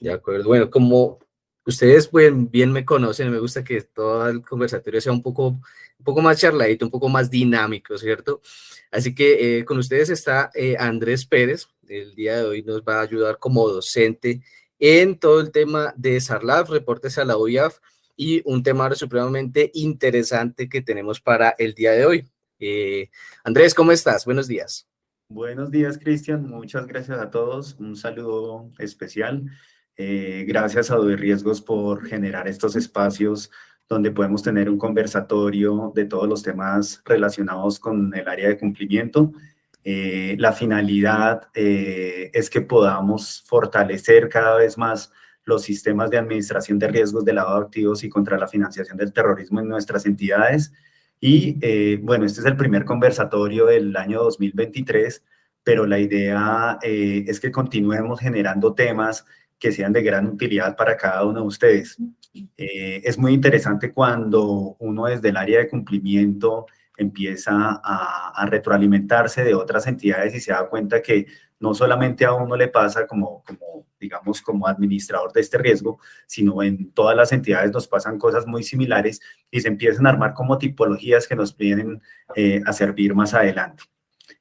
De acuerdo. Bueno, como ustedes bien me conocen, me gusta que todo el conversatorio sea un poco más charladito, un poco más dinámico, ¿cierto? Así que con ustedes está Andrés Pérez. El día de hoy nos va a ayudar como docente en todo el tema de SARLAF, reportes a la OIAF y un tema supremamente interesante que tenemos para el día de hoy. Andrés, ¿cómo estás? Buenos días. Buenos días, Cristian. Muchas gracias a todos. Un saludo especial. Gracias a Doy Riesgos por generar estos espacios donde podemos tener un conversatorio de todos los temas relacionados con el área de cumplimiento. La finalidad es que podamos fortalecer cada vez más los sistemas de administración de riesgos de lavado de activos y contra la financiación del terrorismo en nuestras entidades. Y bueno, este es el primer conversatorio del año 2023, pero la idea es que continuemos generando temas que sean de gran utilidad para cada uno de ustedes. Es muy interesante cuando uno desde el área de cumplimiento empieza a retroalimentarse de otras entidades y se da cuenta que no solamente a uno le pasa digamos, como administrador de este riesgo, sino en todas las entidades nos pasan cosas muy similares y se empiezan a armar como tipologías que nos vienen a servir más adelante.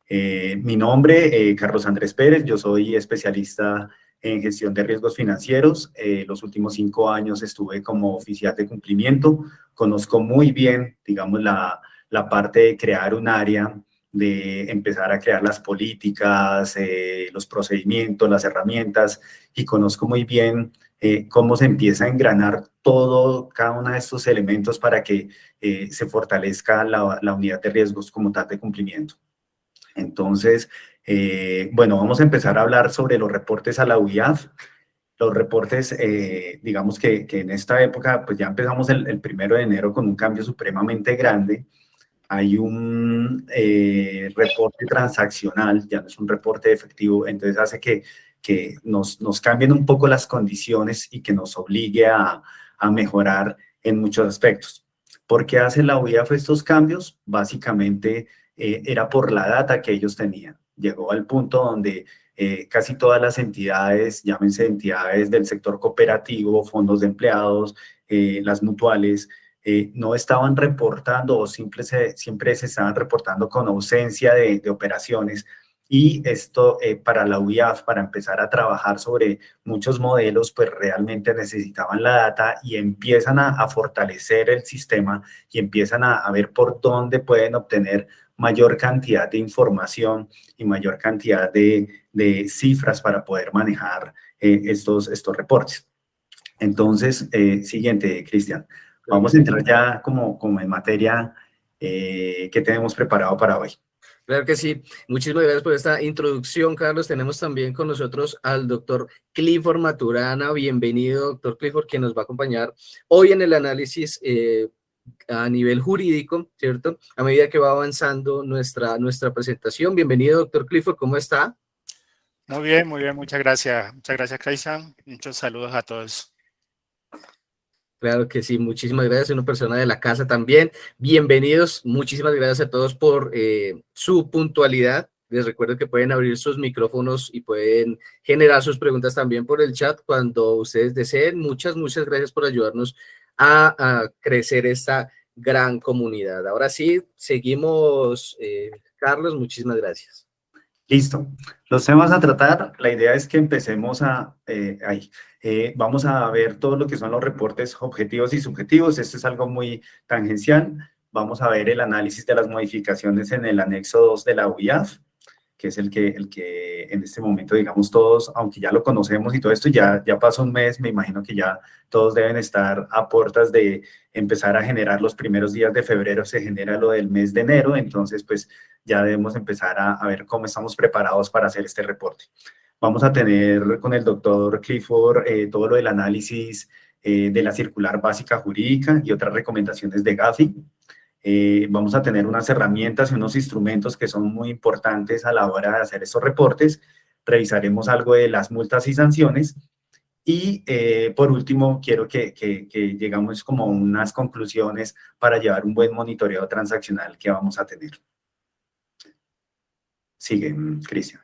Mi nombre, Carlos Andrés Pérez, yo soy especialista en gestión de riesgos financieros. Los últimos 5 años estuve como oficial de cumplimiento. Conozco muy bien, digamos, la parte de crear un área, de empezar a crear las políticas, los procedimientos, las herramientas, y conozco muy bien cómo se empieza a engranar todo, cada uno de estos elementos para que se fortalezca la unidad de riesgos como tal de cumplimiento. Entonces, bueno, vamos a empezar a hablar sobre los reportes a la UIAF. Los reportes, digamos que en esta época, pues ya empezamos el 1 de enero con un cambio supremamente grande. Hay un reporte transaccional, ya no es un reporte efectivo, entonces hace que nos cambien un poco las condiciones y que nos obligue a mejorar en muchos aspectos. ¿Por qué hace la UIAF estos cambios? Básicamente era por la data que ellos tenían. Llegó al punto donde casi todas las entidades, llámense entidades del sector cooperativo, fondos de empleados, las mutuales, no estaban reportando o siempre se estaban reportando con ausencia de operaciones. Y esto para la UIAF, para empezar a trabajar sobre muchos modelos, pues realmente necesitaban la data y empiezan a fortalecer el sistema y empiezan a ver por dónde pueden obtener mayor cantidad de información y mayor cantidad de cifras para poder manejar estos reportes. Entonces, siguiente, Cristian. Vamos a entrar ya como en materia que tenemos preparado para hoy. Claro que sí. Muchísimas gracias por esta introducción, Carlos. Tenemos también con nosotros al doctor Clifford Maturana. Bienvenido, doctor Clifford, que nos va a acompañar hoy en el análisis a nivel jurídico, ¿cierto? A medida que va avanzando nuestra presentación. Bienvenido, doctor Clifford, ¿cómo está? Muy bien, muchas gracias, Cristian. Muchos saludos a todos. Claro que sí, muchísimas gracias, una persona de la casa también. Bienvenidos, muchísimas gracias a todos por su puntualidad. Les recuerdo que pueden abrir sus micrófonos y pueden generar sus preguntas también por el chat cuando ustedes deseen. Muchas gracias por ayudarnos a crecer esta gran comunidad. Ahora sí, seguimos, Carlos, muchísimas gracias. Listo. Los temas a tratar, la idea es que empecemos vamos a ver todo lo que son los reportes objetivos y subjetivos. Esto es algo muy tangencial. Vamos a ver el análisis de las modificaciones en el anexo 2 de la UIAF, que es el que en este momento, digamos, todos, aunque ya lo conocemos y todo esto, ya pasó un mes, me imagino que ya todos deben estar a puertas de empezar a generar los primeros días de febrero, se genera lo del mes de enero, entonces pues ya debemos empezar a ver cómo estamos preparados para hacer este reporte. Vamos a tener con el doctor Clifford todo lo del análisis de la circular básica jurídica y otras recomendaciones de Gafi. Vamos a tener unas herramientas y unos instrumentos que son muy importantes a la hora de hacer estos reportes. Revisaremos algo de las multas y sanciones. Y por último, quiero que llegamos como a unas conclusiones para llevar un buen monitoreo transaccional que vamos a tener. Sigue, Cristian.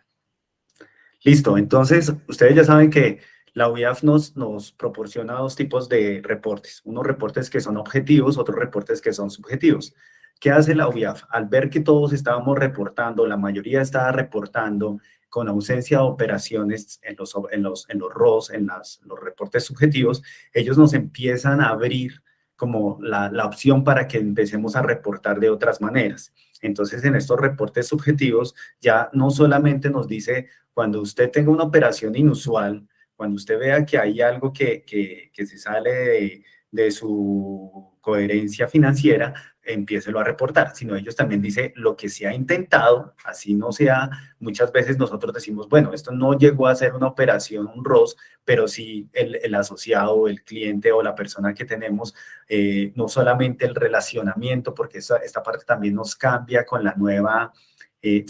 Listo, entonces ustedes ya saben que La UIAF nos proporciona dos tipos de reportes, unos reportes que son objetivos, otros reportes que son subjetivos. ¿Qué hace la UIAF? Al ver que todos estábamos reportando, la mayoría estaba reportando con ausencia de operaciones en los ROS, los reportes subjetivos, ellos nos empiezan a abrir como la opción para que empecemos a reportar de otras maneras. Entonces, en estos reportes subjetivos, ya no solamente nos dice cuando usted tenga una operación inusual, cuando usted vea que hay algo que se sale de su coherencia financiera, empiécelo a reportar, sino ellos también dicen lo que se ha intentado, así no sea, muchas veces nosotros decimos, bueno, esto no llegó a ser una operación, un ROS, pero sí el asociado, el cliente o la persona que tenemos, no solamente el relacionamiento, porque esta parte también nos cambia con la nueva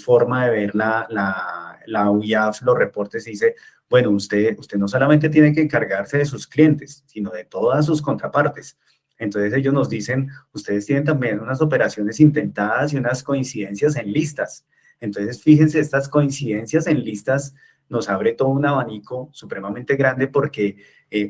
forma de ver la UIAF, los reportes, dice, bueno, usted no solamente tiene que encargarse de sus clientes, sino de todas sus contrapartes. Entonces ellos nos dicen, ustedes tienen también unas operaciones intentadas y unas coincidencias en listas. Entonces, fíjense, estas coincidencias en listas nos abre todo un abanico supremamente grande porque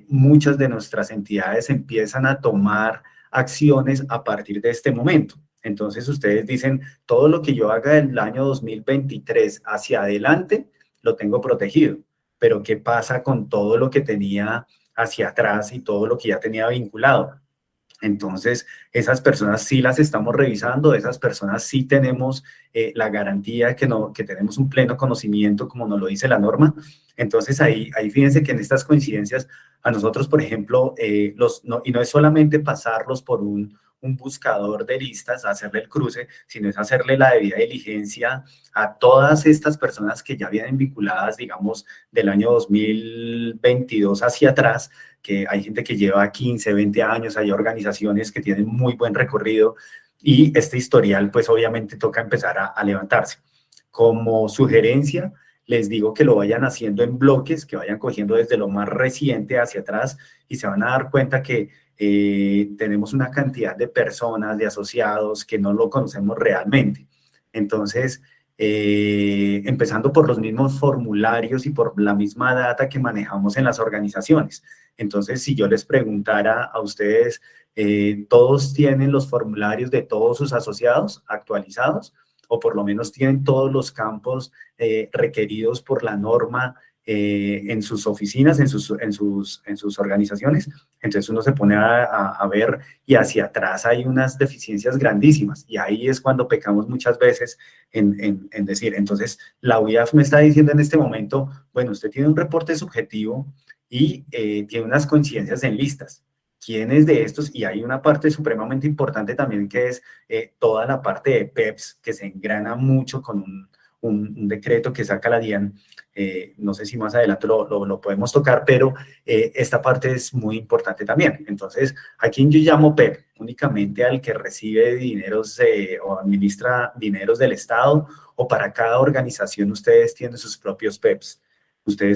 muchas de nuestras entidades empiezan a tomar acciones a partir de este momento. Entonces, ustedes dicen, todo lo que yo haga del año 2023 hacia adelante, lo tengo protegido. Pero ¿qué pasa con todo lo que tenía hacia atrás y todo lo que ya tenía vinculado? Entonces, esas personas sí las estamos revisando, esas personas sí tenemos la garantía que tenemos un pleno conocimiento, como nos lo dice la norma. Entonces, ahí fíjense que en estas coincidencias, a nosotros, por ejemplo, y no es solamente pasarlos por un buscador de listas, hacerle el cruce, sino es hacerle la debida diligencia a todas estas personas que ya vienen vinculadas, digamos, del año 2022 hacia atrás, que hay gente que lleva 15, 20 años, hay organizaciones que tienen muy buen recorrido y este historial pues obviamente toca empezar a levantarse. Como sugerencia, les digo que lo vayan haciendo en bloques, que vayan cogiendo desde lo más reciente hacia atrás y se van a dar cuenta que tenemos una cantidad de personas, de asociados que no lo conocemos realmente. Entonces, empezando por los mismos formularios y por la misma data que manejamos en las organizaciones. Entonces, si yo les preguntara a ustedes, ¿todos tienen los formularios de todos sus asociados actualizados? O por lo menos tienen todos los campos requeridos por la norma en sus oficinas, en sus organizaciones. Entonces uno se pone a ver y hacia atrás hay unas deficiencias grandísimas y ahí es cuando pecamos muchas veces en decir, entonces la UIAF me está diciendo en este momento, bueno, usted tiene un reporte subjetivo y tiene unas coincidencias en listas. ¿Quiénes de estos? Y hay una parte supremamente importante también que es toda la parte de PEPS que se engrana mucho con un decreto que saca la DIAN. No sé si más adelante lo podemos tocar, pero esta parte es muy importante también. Entonces, ¿a quién yo llamo PEP? Únicamente al que recibe dineros o administra dineros del Estado, o para cada organización ustedes tienen sus propios PEPs.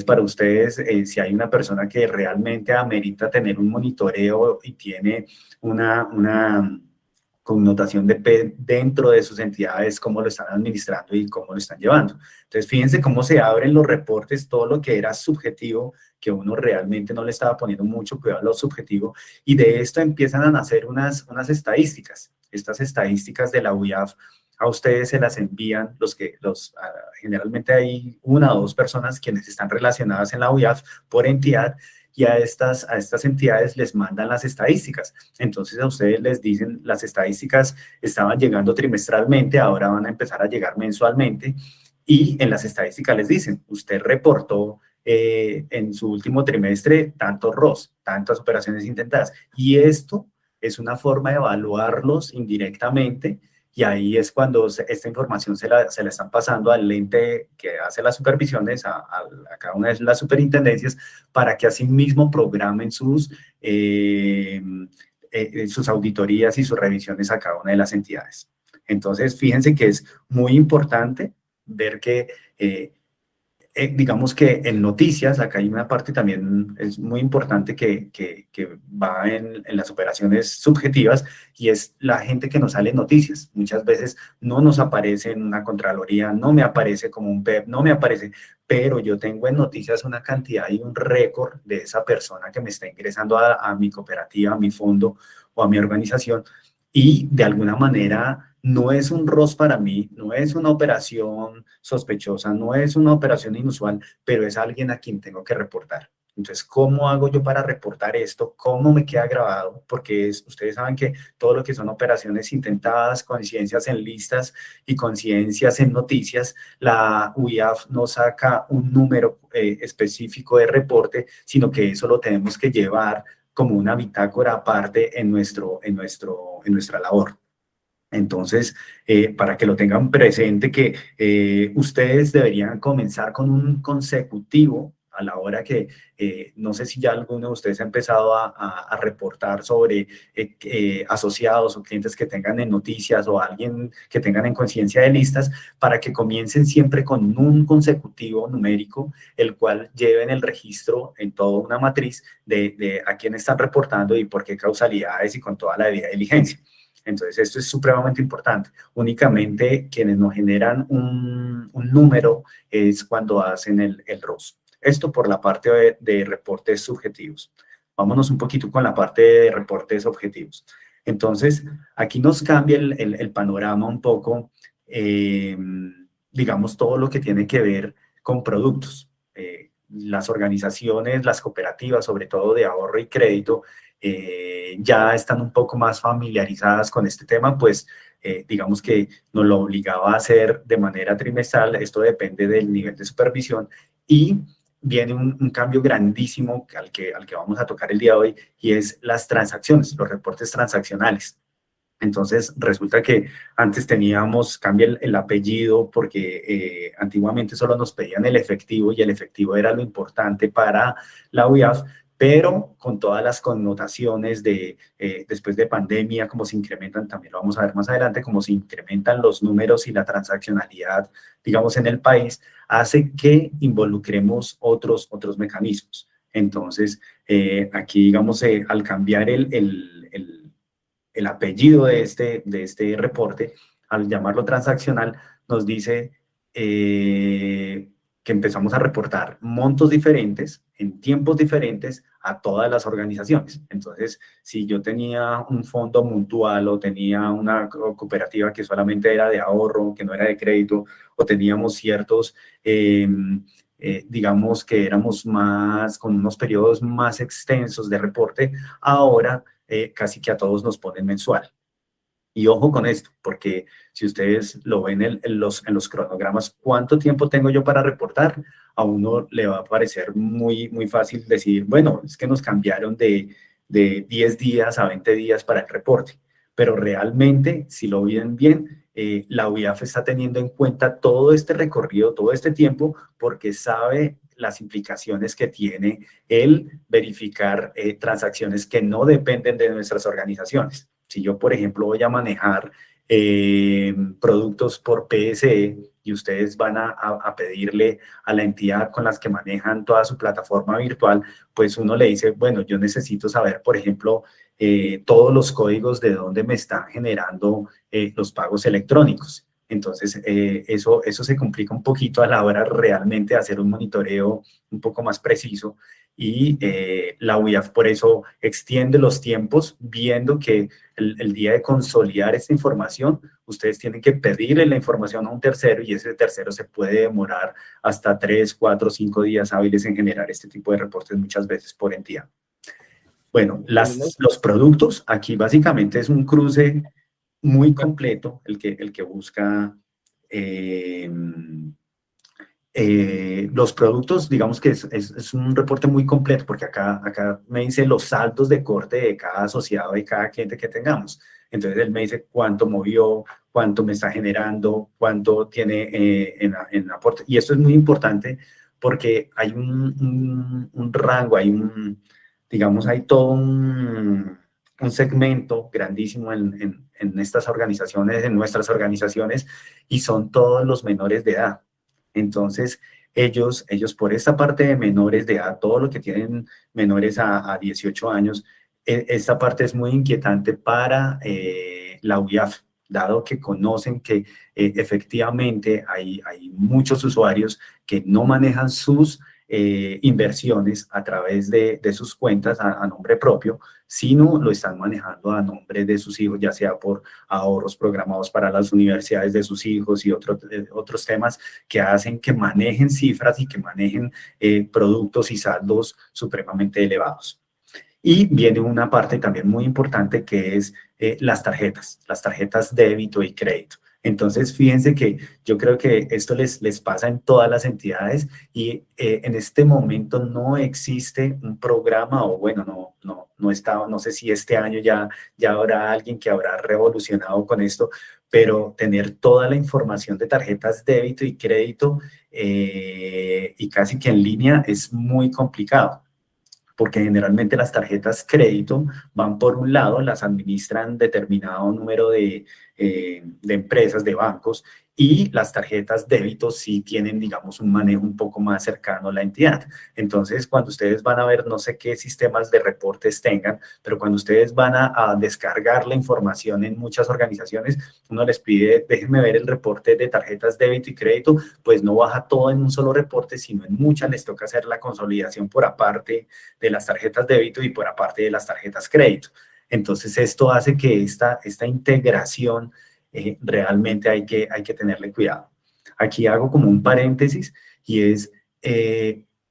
Para ustedes, si hay una persona que realmente amerita tener un monitoreo y tiene una connotación de P dentro de sus entidades, cómo lo están administrando y cómo lo están llevando. Entonces, fíjense cómo se abren los reportes, todo lo que era subjetivo, que uno realmente no le estaba poniendo mucho cuidado a lo subjetivo, y de esto empiezan a nacer unas estadísticas. Estas estadísticas de la UIAF a ustedes se las envían generalmente hay una o dos personas quienes están relacionadas en la UIAF por entidad, y a estas entidades les mandan las estadísticas. Entonces a ustedes les dicen, las estadísticas estaban llegando trimestralmente, ahora van a empezar a llegar mensualmente, y en las estadísticas les dicen, usted reportó en su último trimestre tantos ROS, tantas operaciones intentadas, y esto es una forma de evaluarlos indirectamente. Y ahí es cuando esta información se la están pasando al ente que hace las supervisiones, a cada una de las superintendencias, para que asimismo programen sus auditorías y sus revisiones a cada una de las entidades. Entonces, fíjense que es muy importante ver que digamos que en noticias, acá hay una parte también es muy importante que va en las operaciones subjetivas y es la gente que nos sale en noticias. Muchas veces no nos aparece en una Contraloría, no me aparece como un PEP, no me aparece, pero yo tengo en noticias una cantidad y un récord de esa persona que me está ingresando a mi cooperativa, a mi fondo o a mi organización y de alguna manera no es un ROS para mí, no es una operación sospechosa, no es una operación inusual, pero es alguien a quien tengo que reportar. Entonces, ¿cómo hago yo para reportar esto? ¿Cómo me queda grabado? Porque ustedes saben que todo lo que son operaciones intentadas, coincidencias en listas y coincidencias en noticias, la UIAF no saca un número específico de reporte, sino que eso lo tenemos que llevar como una bitácora aparte en nuestra labor. Entonces, para que lo tengan presente, que ustedes deberían comenzar con un consecutivo a la hora que, no sé si ya alguno de ustedes ha empezado a reportar sobre asociados o clientes que tengan en noticias o alguien que tengan en conciencia de listas, para que comiencen siempre con un consecutivo numérico, el cual lleven el registro en toda una matriz de a quién están reportando y por qué causalidades y con toda la debida diligencia. Entonces, esto es supremamente importante. Únicamente quienes nos generan un número es cuando hacen el ROS. Esto por la parte de reportes subjetivos. Vámonos un poquito con la parte de reportes objetivos. Entonces, aquí nos cambia el panorama un poco, digamos, todo lo que tiene que ver con productos. Las organizaciones, las cooperativas, sobre todo de ahorro y crédito, ya están un poco más familiarizadas con este tema, pues digamos que nos lo obligaba a hacer de manera trimestral. Esto depende del nivel de supervisión y viene un cambio grandísimo al que vamos a tocar el día de hoy y es las transacciones, los reportes transaccionales. Entonces, resulta que antes teníamos, cambia el apellido porque antiguamente solo nos pedían el efectivo y el efectivo era lo importante para la UIAF, pero con todas las connotaciones de después de pandemia, como se incrementan, también lo vamos a ver más adelante, como se incrementan los números y la transaccionalidad, digamos, en el país, hace que involucremos otros mecanismos. Entonces, aquí, digamos, al cambiar el apellido de este reporte, al llamarlo transaccional, nos dice que empezamos a reportar montos diferentes, en tiempos diferentes, a todas las organizaciones. Entonces, si yo tenía un fondo mutual o tenía una cooperativa que solamente era de ahorro, que no era de crédito, o teníamos ciertos... digamos que éramos más, con unos periodos más extensos de reporte, ahora casi que a todos nos ponen mensual. Y ojo con esto, porque si ustedes lo ven en los cronogramas, ¿cuánto tiempo tengo yo para reportar? A uno le va a parecer muy fácil decir, bueno, es que nos cambiaron de 10 días a 20 días para el reporte. Pero realmente, si lo ven bien, la UIAF está teniendo en cuenta todo este recorrido, todo este tiempo, porque sabe las implicaciones que tiene el verificar transacciones que no dependen de nuestras organizaciones. Si yo, por ejemplo, voy a manejar productos por PSE y ustedes van a pedirle a la entidad con las que manejan toda su plataforma virtual, pues uno le dice, bueno, yo necesito saber, por ejemplo, todos los códigos de dónde me están generando los pagos electrónicos. Entonces, eso se complica un poquito a la hora realmente de hacer un monitoreo un poco más preciso y la UIAF por eso extiende los tiempos, viendo que el día de consolidar esta información, ustedes tienen que pedirle la información a un tercero y ese tercero se puede demorar hasta 3, 4, 5 días hábiles en generar este tipo de reportes muchas veces por entidad. Bueno, los productos, aquí básicamente es un cruce muy completo el que busca los productos. Digamos que es un reporte muy completo porque acá me dice los saldos de corte de cada asociado y cada cliente que tengamos. Entonces él me dice cuánto movió, cuánto me está generando, cuánto tiene en aporte. Y esto es muy importante porque hay un rango, digamos, hay todo un segmento grandísimo en estas organizaciones, en nuestras organizaciones, y son todos los menores de edad. Entonces, ellos por esta parte de menores de edad, todo lo que tienen menores a 18 años, esta parte es muy inquietante para la UIAF, dado que conocen que efectivamente hay muchos usuarios que no manejan sus inversiones a través de sus cuentas a nombre propio, sino lo están manejando a nombre de sus hijos, ya sea por ahorros programados para las universidades de sus hijos y otros temas que hacen que manejen cifras y que manejen productos y saldos supremamente elevados. Y viene una parte también muy importante que es las tarjetas débito y crédito. Entonces, fíjense que yo creo que esto les pasa en todas las entidades y en este momento no existe un programa o bueno, no sé si este año ya habrá alguien que habrá revolucionado con esto, pero tener toda la información de tarjetas débito y crédito y casi que en línea es muy complicado, porque generalmente las tarjetas crédito van por un lado, las administran determinado número de empresas, de bancos, y las tarjetas débito sí tienen, digamos, un manejo un poco más cercano a la entidad. Entonces, cuando ustedes van a ver, no sé qué sistemas de reportes tengan, pero cuando ustedes van a descargar la información en muchas organizaciones, uno les pide, déjenme ver el reporte de tarjetas débito y crédito, pues no baja todo en un solo reporte, sino en muchas les toca hacer la consolidación por aparte de las tarjetas débito y por aparte de las tarjetas crédito. Entonces, esto hace que esta integración realmente hay que tenerle cuidado. Aquí hago como un paréntesis y es,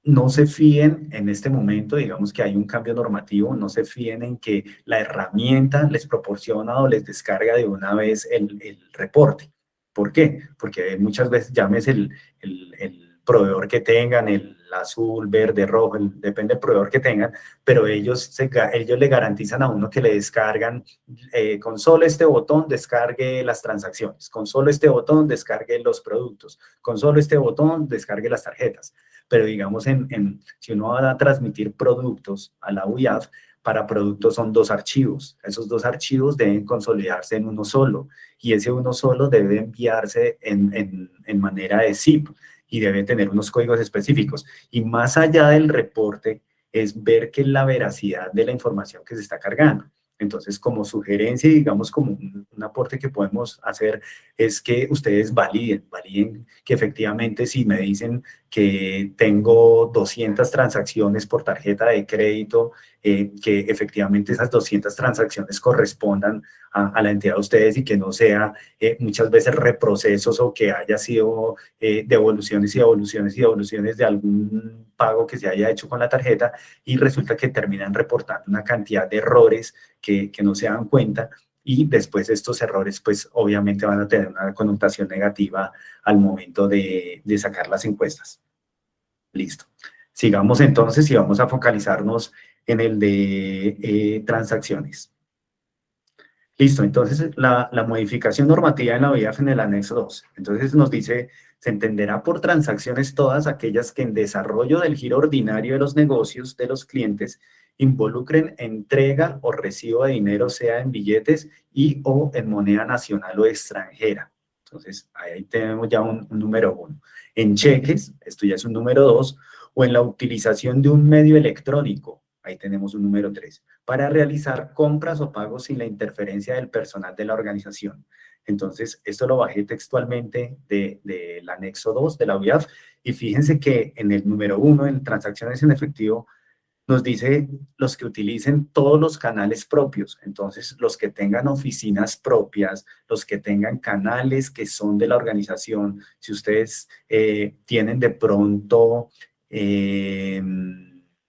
no se fíen en este momento, digamos que hay un cambio normativo, no se fíen en que la herramienta les proporciona o les descarga de una vez el reporte. ¿Por qué? Porque muchas veces llames el proveedor que tengan, el azul, verde, rojo, depende del proveedor que tengan, pero ellos le garantizan a uno que le descargan, con solo este botón descargue las transacciones, con solo este botón descargue los productos, con solo este botón descargue las tarjetas. Pero digamos, si uno va a transmitir productos a la UIAF, para productos son 2 archivos. Esos 2 archivos deben consolidarse en uno solo y ese uno solo debe enviarse en manera de zip y debe tener unos códigos específicos. Y más allá del reporte es ver que la veracidad de la información que se está cargando. Entonces, como sugerencia, digamos, como un aporte que podemos hacer es que ustedes validen que efectivamente si me dicen que tengo 200 transacciones por tarjeta de crédito, que efectivamente esas 200 transacciones correspondan a la entidad de ustedes y que no sea muchas veces reprocesos o que haya sido devoluciones y devoluciones y devoluciones de algún pago que se haya hecho con la tarjeta y resulta que terminan reportando una cantidad de errores que no se dan cuenta y después estos errores pues obviamente van a tener una connotación negativa al momento de sacar las encuestas. Listo. Sigamos entonces y vamos a focalizarnos en el de transacciones. Listo, entonces la modificación normativa en la OIAF en el anexo 2. Entonces nos dice, se entenderá por transacciones todas aquellas que en desarrollo del giro ordinario de los negocios de los clientes involucren entrega o recibo de dinero, sea en billetes y o en moneda nacional o extranjera. Entonces ahí tenemos ya un número 1. En cheques, esto ya es un número 2, o en la utilización de un medio electrónico, ahí tenemos un número 3, para realizar compras o pagos sin la interferencia del personal de la organización. Entonces, esto lo bajé textualmente del anexo 2 de la UIAF y fíjense que en el número 1, en transacciones en efectivo, nos dice los que utilicen todos los canales propios. Entonces, los que tengan oficinas propias, los que tengan canales que son de la organización, si ustedes tienen de pronto...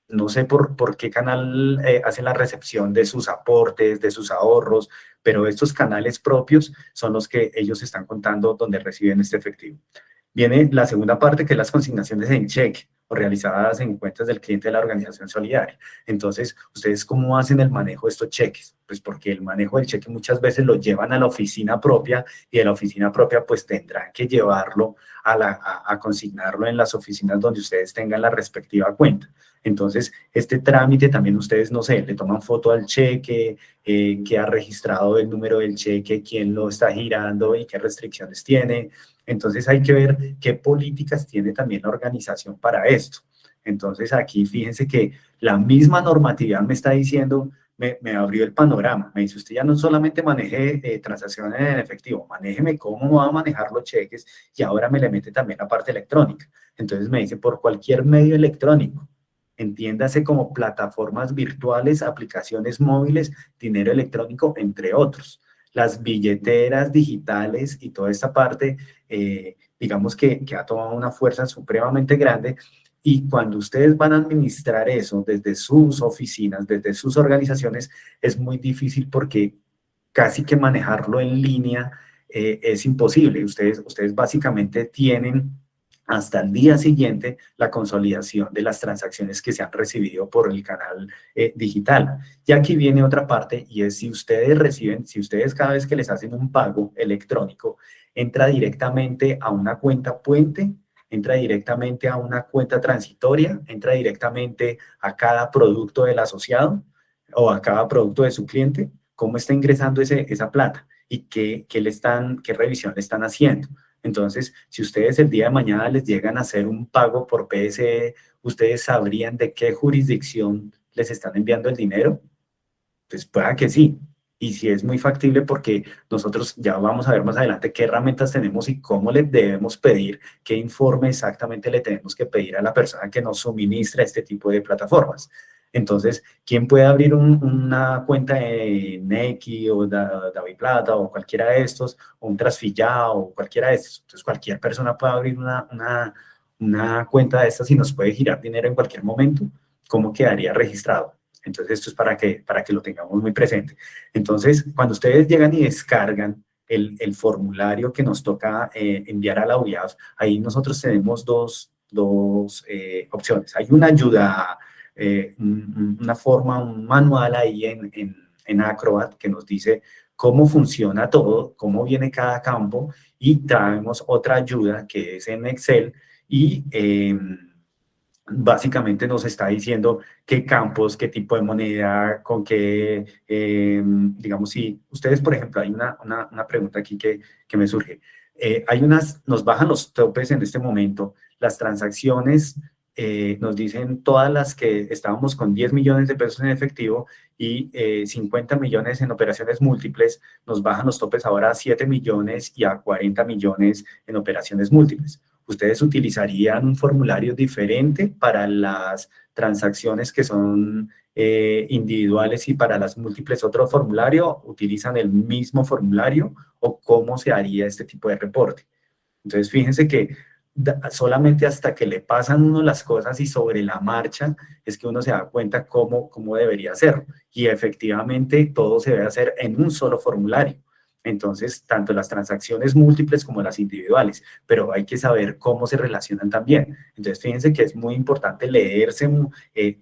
no sé por qué canal hacen la recepción de sus aportes, de sus ahorros, pero estos canales propios son los que ellos están contando donde reciben este efectivo. Viene la segunda parte, que es las consignaciones en cheque o realizadas en cuentas del cliente de la organización solidaria. Entonces, ¿ustedes cómo hacen el manejo de estos cheques? Pues porque el manejo del cheque muchas veces lo llevan a la oficina propia y de la oficina propia pues tendrán que llevarlo a consignarlo en las oficinas donde ustedes tengan la respectiva cuenta. Entonces, este trámite también ustedes, no sé, le toman foto al cheque, que ha registrado el número del cheque, quién lo está girando y qué restricciones tiene. Entonces, hay que ver qué políticas tiene también la organización para esto. Entonces, aquí fíjense que la misma normatividad me está diciendo, me abrió el panorama. Me dice, usted ya no solamente maneje transacciones en efectivo, manéjeme cómo va a manejar los cheques y ahora me le mete también la parte electrónica. Entonces me dice, por cualquier medio electrónico, entiéndase como plataformas virtuales, aplicaciones móviles, dinero electrónico, entre otros. Las billeteras digitales y toda esta parte, digamos que ha tomado una fuerza supremamente grande. Y cuando ustedes van a administrar eso desde sus oficinas, desde sus organizaciones, es muy difícil porque casi que manejarlo en línea es imposible. Ustedes básicamente tienen hasta el día siguiente la consolidación de las transacciones que se han recibido por el canal digital. Y aquí viene otra parte y es si ustedes cada vez que les hacen un pago electrónico, entra directamente a una cuenta puente, entra directamente a una cuenta transitoria, entra directamente a cada producto del asociado o a cada producto de su cliente, cómo está ingresando esa plata y qué revisión le están haciendo. Entonces, si ustedes el día de mañana les llegan a hacer un pago por PSE, ¿ustedes sabrían de qué jurisdicción les están enviando el dinero? Pues pueda que sí. Y si es muy factible porque nosotros ya vamos a ver más adelante qué herramientas tenemos y cómo le debemos pedir, qué informe exactamente le tenemos que pedir a la persona que nos suministra este tipo de plataformas. Entonces, ¿quién puede abrir una cuenta en Nequi o DaviPlata o cualquiera de estos, o un Trasfillado o cualquiera de estos? Entonces, cualquier persona puede abrir una cuenta de estas y nos puede girar dinero en cualquier momento. ¿Cómo quedaría registrado? Entonces, esto es para que lo tengamos muy presente. Entonces, cuando ustedes llegan y descargan el formulario que nos toca enviar a la UIAF, ahí nosotros tenemos dos opciones. Hay una ayuda, una forma, un manual ahí en Acrobat que nos dice cómo funciona todo, cómo viene cada campo, y traemos otra ayuda que es en Excel y básicamente nos está diciendo qué campos, qué tipo de moneda, con qué, digamos, si ustedes, por ejemplo, hay una pregunta aquí que me surge. Nos bajan los topes en este momento, las transacciones nos dicen todas las que estábamos con 10 millones de pesos en efectivo y 50 millones en operaciones múltiples, nos bajan los topes ahora a 7 millones y a 40 millones en operaciones múltiples. ¿Ustedes utilizarían un formulario diferente para las transacciones que son individuales y para las múltiples otro formulario? ¿Utilizan el mismo formulario o cómo se haría este tipo de reporte? Entonces, fíjense que solamente hasta que le pasan uno las cosas y sobre la marcha es que uno se da cuenta cómo debería hacerlo. Y efectivamente todo se debe hacer en un solo formulario. Entonces, tanto las transacciones múltiples como las individuales, pero hay que saber cómo se relacionan también. Entonces, fíjense que es muy importante leerse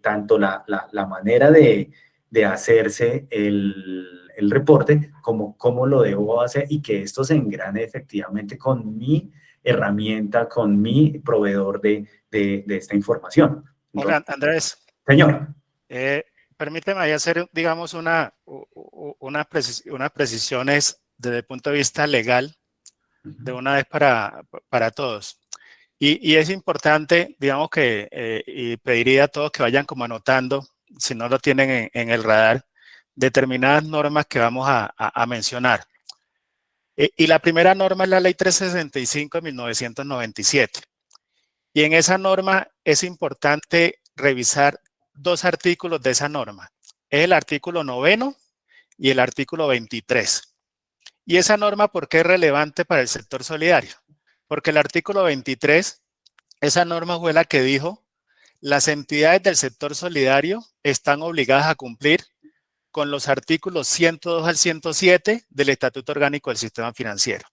tanto la manera de hacerse el reporte como cómo lo debo hacer y que esto se engrane efectivamente con mi herramienta, con mi proveedor de esta información. Hola, Entonces, Andrés. señor. Permíteme ahí hacer, digamos, unas precisiones desde el punto de vista legal de una vez para todos. Y es importante, digamos que, y pediría a todos que vayan como anotando, si no lo tienen en el radar, determinadas normas que vamos a mencionar. Y la primera norma es la Ley 365 de 1997. Y en esa norma es importante revisar dos artículos de esa norma. Es el artículo 9 y el artículo 23. Y esa norma, ¿por qué es relevante para el sector solidario? Porque el artículo 23, esa norma fue la que dijo, las entidades del sector solidario están obligadas a cumplir con los artículos 102 al 107 del Estatuto Orgánico del Sistema Financiero.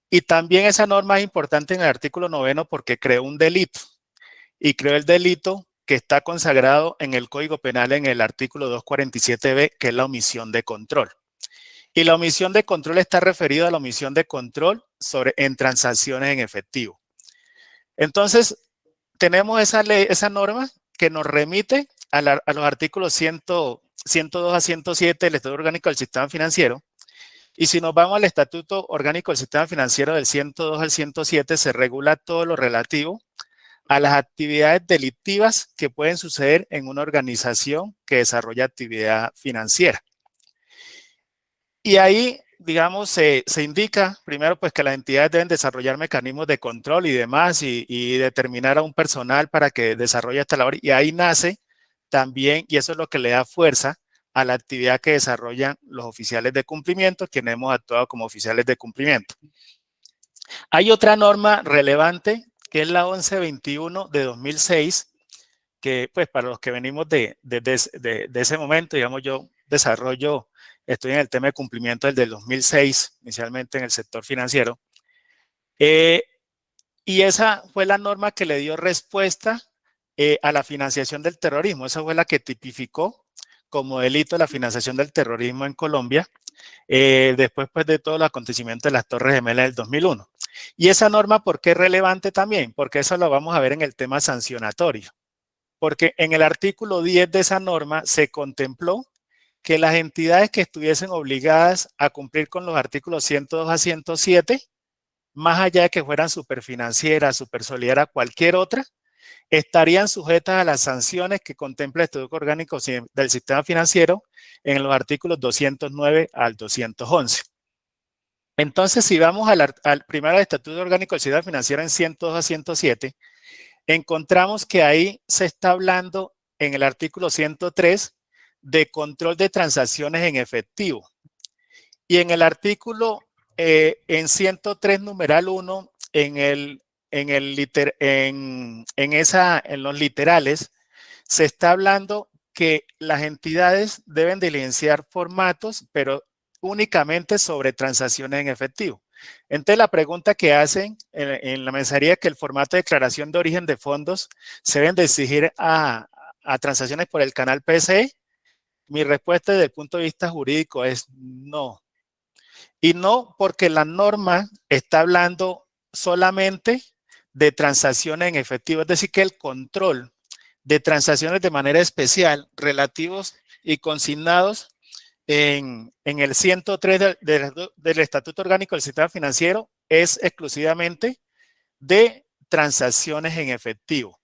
Y también esa norma es importante en el artículo 9 porque creó un delito. Y creó el delito que está consagrado en el Código Penal en el artículo 247b, que es la omisión de control. Y la omisión de control está referida a la omisión de control en transacciones en efectivo. Entonces, tenemos esa ley, esa norma que nos remite a los artículos 102 a 107 del Estatuto Orgánico del Sistema Financiero. Y si nos vamos al Estatuto Orgánico del Sistema Financiero del 102 al 107, se regula todo lo relativo a las actividades delictivas que pueden suceder en una organización que desarrolla actividad financiera. Y ahí, digamos, se indica, primero, pues que las entidades deben desarrollar mecanismos de control y demás, y determinar a un personal para que desarrolle esta labor. Y ahí nace también, y eso es lo que le da fuerza a la actividad que desarrollan los oficiales de cumplimiento, quienes hemos actuado como oficiales de cumplimiento. Hay otra norma relevante, que es la 1121 de 2006, que pues para los que venimos de ese momento, digamos, yo estoy en el tema de cumplimiento del 2006, inicialmente en el sector financiero, y esa fue la norma que le dio respuesta a la financiación del terrorismo. Esa fue la que tipificó como delito la financiación del terrorismo en Colombia, después pues, de todo el acontecimiento de las Torres Gemelas del 2001. Y esa norma, ¿por qué es relevante también? Porque eso lo vamos a ver en el tema sancionatorio. Porque en el artículo 10 de esa norma se contempló que las entidades que estuviesen obligadas a cumplir con los artículos 102 a 107, más allá de que fueran superfinancieras, supersolidaria, cualquier otra, estarían sujetas a las sanciones que contempla el Estatuto Orgánico del Sistema Financiero en los artículos 209 al 211. Entonces, si vamos al primer Estatuto Orgánico del Sistema Financiero en 102 a 107, encontramos que ahí se está hablando en el artículo 103 de control de transacciones en efectivo. Y en el artículo, en 103 numeral 1, en los literales, se está hablando que las entidades deben diligenciar formatos, pero únicamente sobre transacciones en efectivo. Entonces, la pregunta que hacen en la mensajería es que el formato de declaración de origen de fondos se deben de exigir a transacciones por el canal PSE. Mi respuesta desde el punto de vista jurídico es no. Y no porque la norma está hablando solamente de transacciones en efectivo, es decir, que el control de transacciones de manera especial relativos y consignados en el 103 del Estatuto Orgánico del Sistema Financiero es exclusivamente de transacciones en efectivo.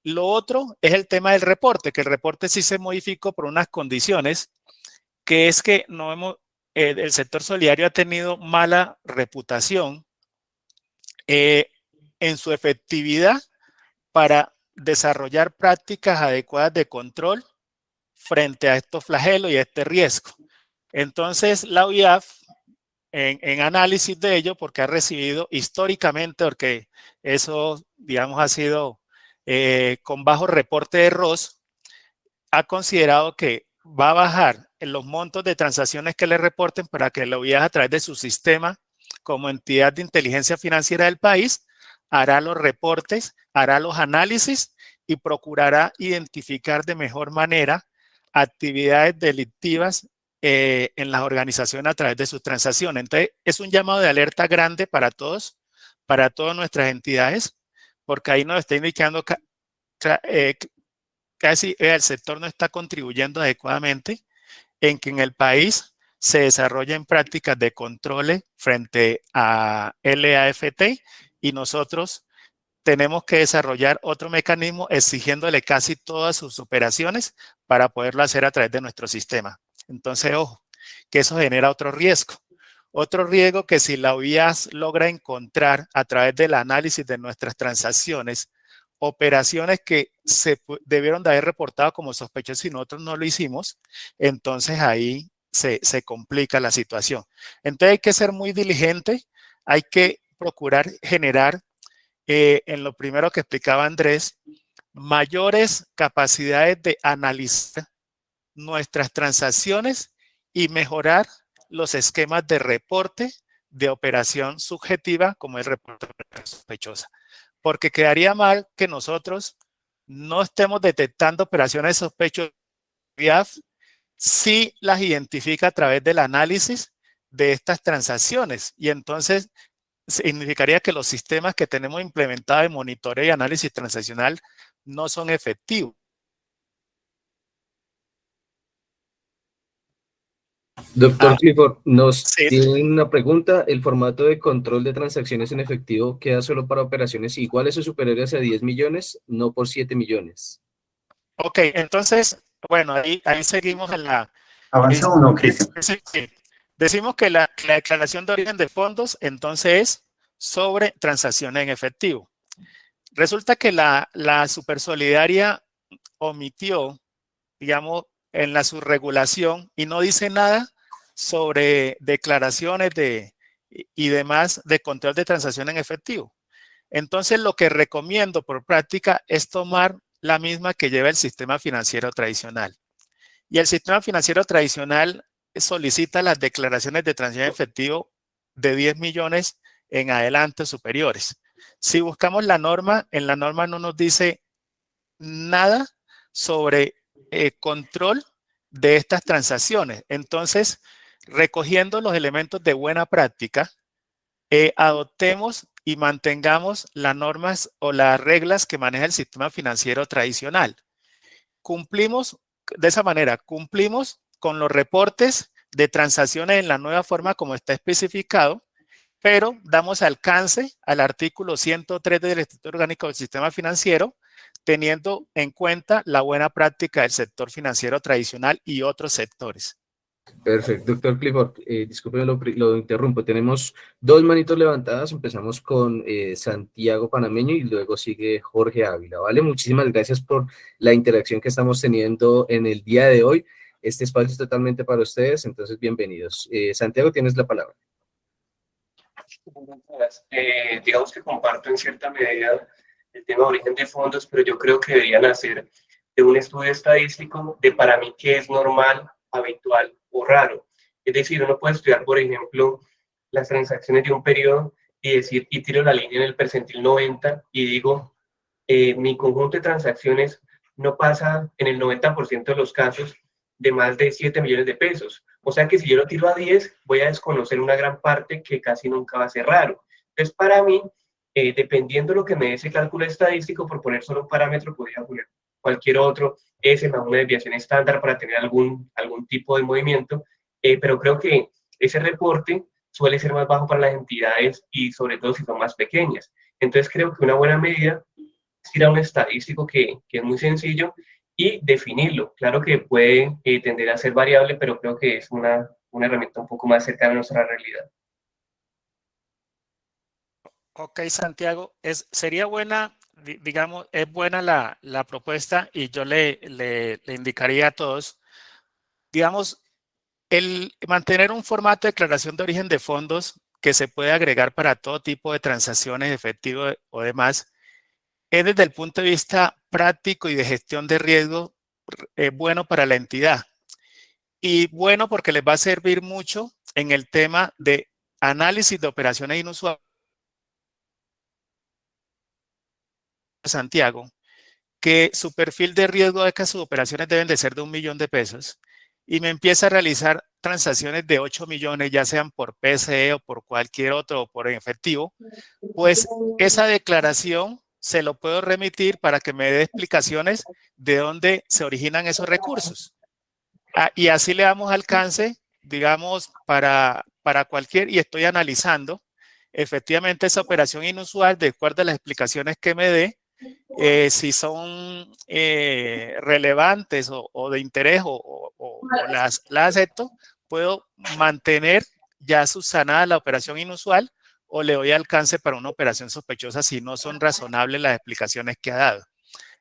Lo otro es el tema del reporte, que el reporte sí se modificó por unas condiciones, que es que el sector solidario ha tenido mala reputación en su efectividad para desarrollar prácticas adecuadas de control frente a estos flagelos y a este riesgo. Entonces, la OIAF, en análisis de ello, porque ha recibido históricamente, porque eso, digamos, ha sido con bajo reporte de ROS, ha considerado que va a bajar en los montos de transacciones que le reporten para que la OIAF, a través de su sistema como entidad de inteligencia financiera del país, hará los reportes, hará los análisis y procurará identificar de mejor manera actividades delictivas en las organizaciones a través de sus transacciones. Entonces, es un llamado de alerta grande para todas nuestras entidades, porque ahí nos está indicando casi el sector no está contribuyendo adecuadamente en que en el país se desarrollen prácticas de control frente a LAFT, y nosotros tenemos que desarrollar otro mecanismo exigiéndole casi todas sus operaciones para poderlo hacer a través de nuestro sistema. Entonces, ojo, que eso genera otro riesgo. Otro riesgo que si la OIAS logra encontrar a través del análisis de nuestras transacciones operaciones que se debieron de haber reportado como sospechosas y nosotros no lo hicimos, entonces ahí se complica la situación. Entonces hay que ser muy diligente, hay que procurar generar, en lo primero que explicaba Andrés, mayores capacidades de analizar nuestras transacciones y mejorar los esquemas de reporte de operación subjetiva como el reporte sospechosa. Porque quedaría mal que nosotros no estemos detectando operaciones sospechosas, sí las identifica a través del análisis de estas transacciones. Y entonces significaría que los sistemas que tenemos implementados de monitoreo y análisis transaccional no son efectivos. Doctor Clifford, nos Sí. tiene una pregunta. ¿El formato de control de transacciones en efectivo queda solo para operaciones iguales o superiores a 10 millones, no por 7 millones? Ok, entonces, bueno, ahí seguimos en la... ¿Avanzó o no, Cristian? Decimos que la declaración de origen de fondos, entonces, es sobre transacciones en efectivo. Resulta que la Supersolidaria omitió, digamos, en la subregulación y no dice nada sobre declaraciones y demás de control de transacción en efectivo. Entonces, lo que recomiendo por práctica es tomar la misma que lleva el sistema financiero tradicional. Y el sistema financiero tradicional solicita las declaraciones de transacción en efectivo de 10 millones en adelante superiores. Si buscamos la norma, en la norma no nos dice nada sobre control de estas transacciones. Entonces, recogiendo los elementos de buena práctica, adoptemos y mantengamos las normas o las reglas que maneja el sistema financiero tradicional. Cumplimos de esa manera, cumplimos con los reportes de transacciones en la nueva forma como está especificado, pero damos alcance al artículo 103 del Estatuto Orgánico del Sistema Financiero, teniendo en cuenta la buena práctica del sector financiero tradicional y otros sectores. Perfecto, doctor Clifford, disculpe, lo interrumpo. Tenemos dos manitos levantadas. Empezamos con Santiago Panameño y luego sigue Jorge Ávila, ¿vale? Muchísimas gracias por la interacción que estamos teniendo en el día de hoy. Este espacio es totalmente para ustedes, entonces bienvenidos. Santiago, tienes la palabra. Digamos que comparto en cierta medida el tema de origen de fondos, pero yo creo que deberían hacer de un estudio estadístico de para mí qué es normal, habitual o raro. Es decir, uno puede estudiar, por ejemplo, las transacciones de un periodo y decir, y tiro la línea en el percentil 90 y digo, mi conjunto de transacciones no pasa en el 90% de los casos de más de 7 millones de pesos. O sea que si yo lo tiro a 10, voy a desconocer una gran parte que casi nunca va a ser raro. Entonces, para mí, dependiendo de lo que me dé ese cálculo estadístico, por poner solo un parámetro, podría poner cualquier otro, S más una desviación estándar para tener algún tipo de movimiento, pero creo que ese reporte suele ser más bajo para las entidades y sobre todo si son más pequeñas. Entonces, creo que una buena medida es ir a un estadístico que es muy sencillo y definirlo. Claro que puede tender a ser variable, pero creo que es una herramienta un poco más cercana a nuestra realidad. Ok, Santiago, sería buena, digamos, es buena la propuesta y yo le indicaría a todos, digamos, el mantener un formato de declaración de origen de fondos que se puede agregar para todo tipo de transacciones, efectivo o demás, es desde el punto de vista práctico y de gestión de riesgo bueno para la entidad. Y bueno porque les va a servir mucho en el tema de análisis de operaciones inusuales. Santiago, que su perfil de riesgo de que sus operaciones deben de ser de 1 millón de pesos y me empieza a realizar transacciones de 8 millones, ya sean por PCE o por cualquier otro o por efectivo, pues esa declaración se lo puedo remitir para que me dé explicaciones de dónde se originan esos recursos. Y así le damos alcance, digamos, para cualquier, y estoy analizando efectivamente esa operación inusual de acuerdo a las explicaciones que me dé, si son relevantes o de interés o las acepto, puedo mantener ya subsanada la operación inusual o le doy alcance para una operación sospechosa si no son razonables las explicaciones que ha dado.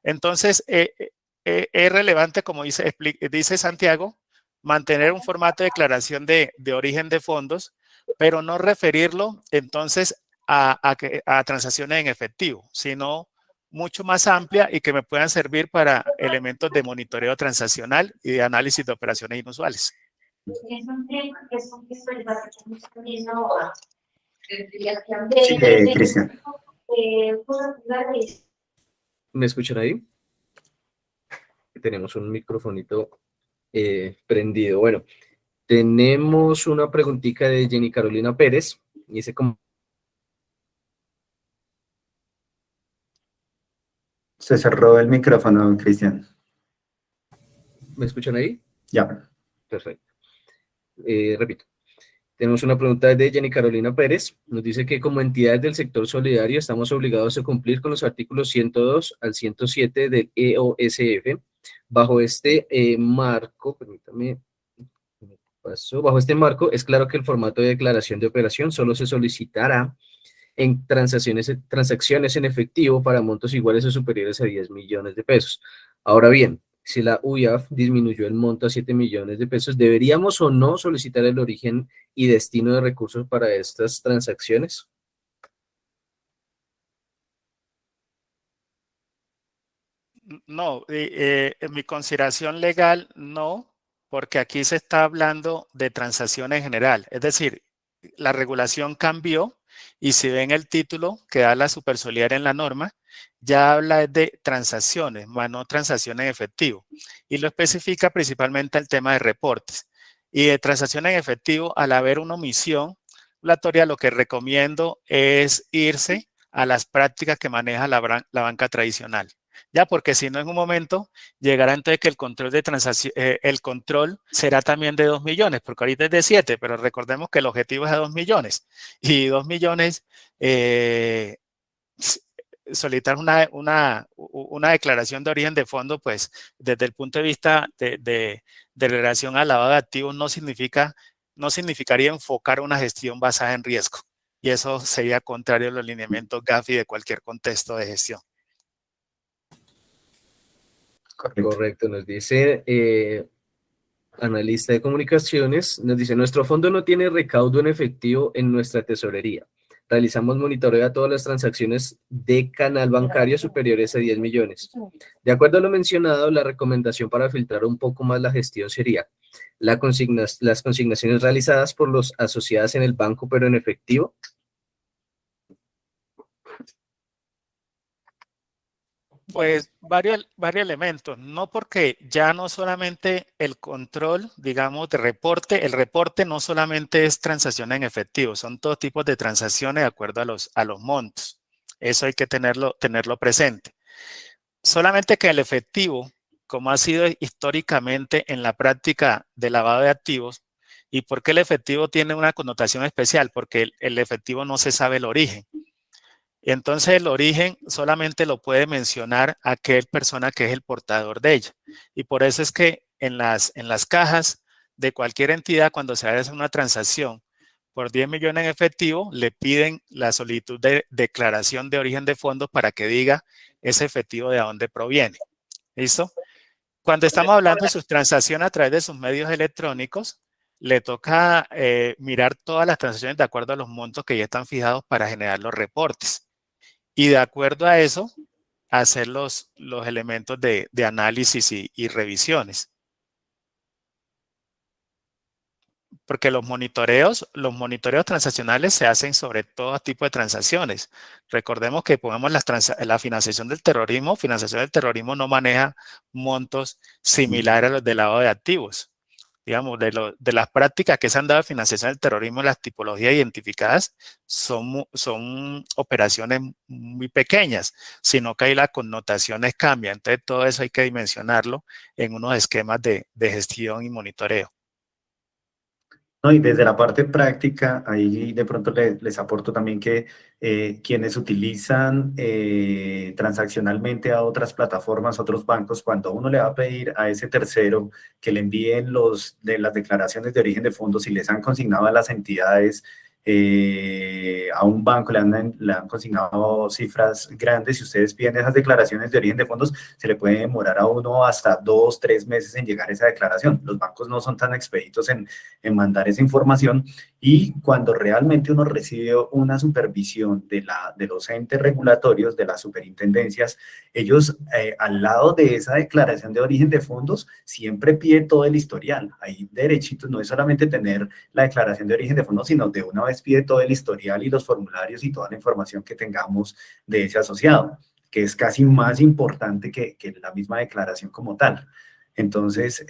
Entonces, es relevante, como dice Santiago, mantener un formato de declaración de origen de fondos, pero no referirlo entonces a transacciones en efectivo, sino mucho más amplia y que me puedan servir para elementos de monitoreo transaccional y de análisis de operaciones inusuales. Cristian. ¿Me escuchan ahí? que tenemos un microfonito prendido. Bueno, tenemos una preguntita de Jenny Carolina Pérez. Y dice, ¿cómo? Se cerró el micrófono, Cristian. ¿Me escuchan ahí? Ya. Perfecto. Repito. Tenemos una pregunta de Jenny Carolina Pérez. Nos dice que como entidades del sector solidario estamos obligados a cumplir con los artículos 102 al 107 del EOSF. Bajo este marco, permítame, bajo este marco, es claro que el formato de declaración de operación solo se solicitará en transacciones en efectivo para montos iguales o superiores a 10 millones de pesos. Ahora bien, si la UIAF disminuyó el monto a 7 millones de pesos, ¿deberíamos o no solicitar el origen y destino de recursos para estas transacciones? No, en mi consideración legal no, porque aquí se está hablando de transacciones en general. Es decir, la regulación cambió y si ven el título que da la Supersolidaria en la norma, ya habla de transacciones, más no transacciones en efectivo. Y lo especifica principalmente el tema de reportes. Y de transacciones en efectivo, al haber una omisión regulatoria, lo que recomiendo es irse a las prácticas que maneja la banca tradicional. Ya, porque si no en un momento llegará entonces que el control de transacción, el control será también de 2 millones, porque ahorita es de 7, pero recordemos que el objetivo es de 2 millones. Y 2 millones, solicitar una declaración de origen de fondo, pues desde el punto de vista de relación al lavado de activos no significaría enfocar una gestión basada en riesgo. Y eso sería contrario a los lineamientos GAFI de cualquier contexto de gestión. Correcto, nos dice analista de comunicaciones, nos dice, nuestro fondo no tiene recaudo en efectivo en nuestra tesorería. Realizamos monitoreo a todas las transacciones de canal bancario superiores a 10 millones. De acuerdo a lo mencionado, la recomendación para filtrar un poco más la gestión sería las consignaciones realizadas por los asociados en el banco, pero en efectivo. Pues varios elementos, no porque ya no solamente el control, digamos, de reporte, el reporte no solamente es transacciones en efectivo, son todo tipos de transacciones de acuerdo a los montos. Eso hay que tenerlo presente. Solamente que el efectivo, como ha sido históricamente en la práctica de lavado de activos, ¿y por qué el efectivo tiene una connotación especial? Porque el efectivo no se sabe el origen. Y entonces el origen solamente lo puede mencionar aquel persona que es el portador de ella. Y por eso es que en las cajas de cualquier entidad, cuando se hace una transacción por 10 millones en efectivo, le piden la solicitud de declaración de origen de fondos para que diga ese efectivo de dónde proviene. ¿Listo? Cuando estamos hablando de sus transacciones a través de sus medios electrónicos, le toca mirar todas las transacciones de acuerdo a los montos que ya están fijados para generar los reportes. Y de acuerdo a eso, hacer los elementos de análisis y revisiones. Porque los monitoreos transaccionales se hacen sobre todo tipo de transacciones. Recordemos que pongamos la financiación del terrorismo no maneja montos similares a los del lavado de activos. Digamos, de las prácticas que se han dado de financiación del terrorismo, las tipologías identificadas son operaciones muy pequeñas, sino que ahí las connotaciones cambian. Entonces, todo eso hay que dimensionarlo en unos esquemas de gestión y monitoreo. No, y desde la parte práctica, ahí de pronto les aporto también que quienes utilizan transaccionalmente a otras plataformas, otros bancos, cuando uno le va a pedir a ese tercero que le envíen las declaraciones de origen de fondos y les han consignado a las entidades, a un banco le han consignado cifras grandes, si ustedes piden esas declaraciones de origen de fondos, se le puede demorar a uno hasta 2, 3 meses en llegar a esa declaración. Los bancos no son tan expeditos en mandar esa información, y cuando realmente uno recibe una supervisión de los entes regulatorios, de las superintendencias, ellos al lado de esa declaración de origen de fondos siempre piden todo el historial. Ahí derechito, no es solamente tener la declaración de origen de fondos, sino de una vez pide todo el historial y los formularios y toda la información que tengamos de ese asociado. que es casi más importante que la misma declaración como tal. Entonces,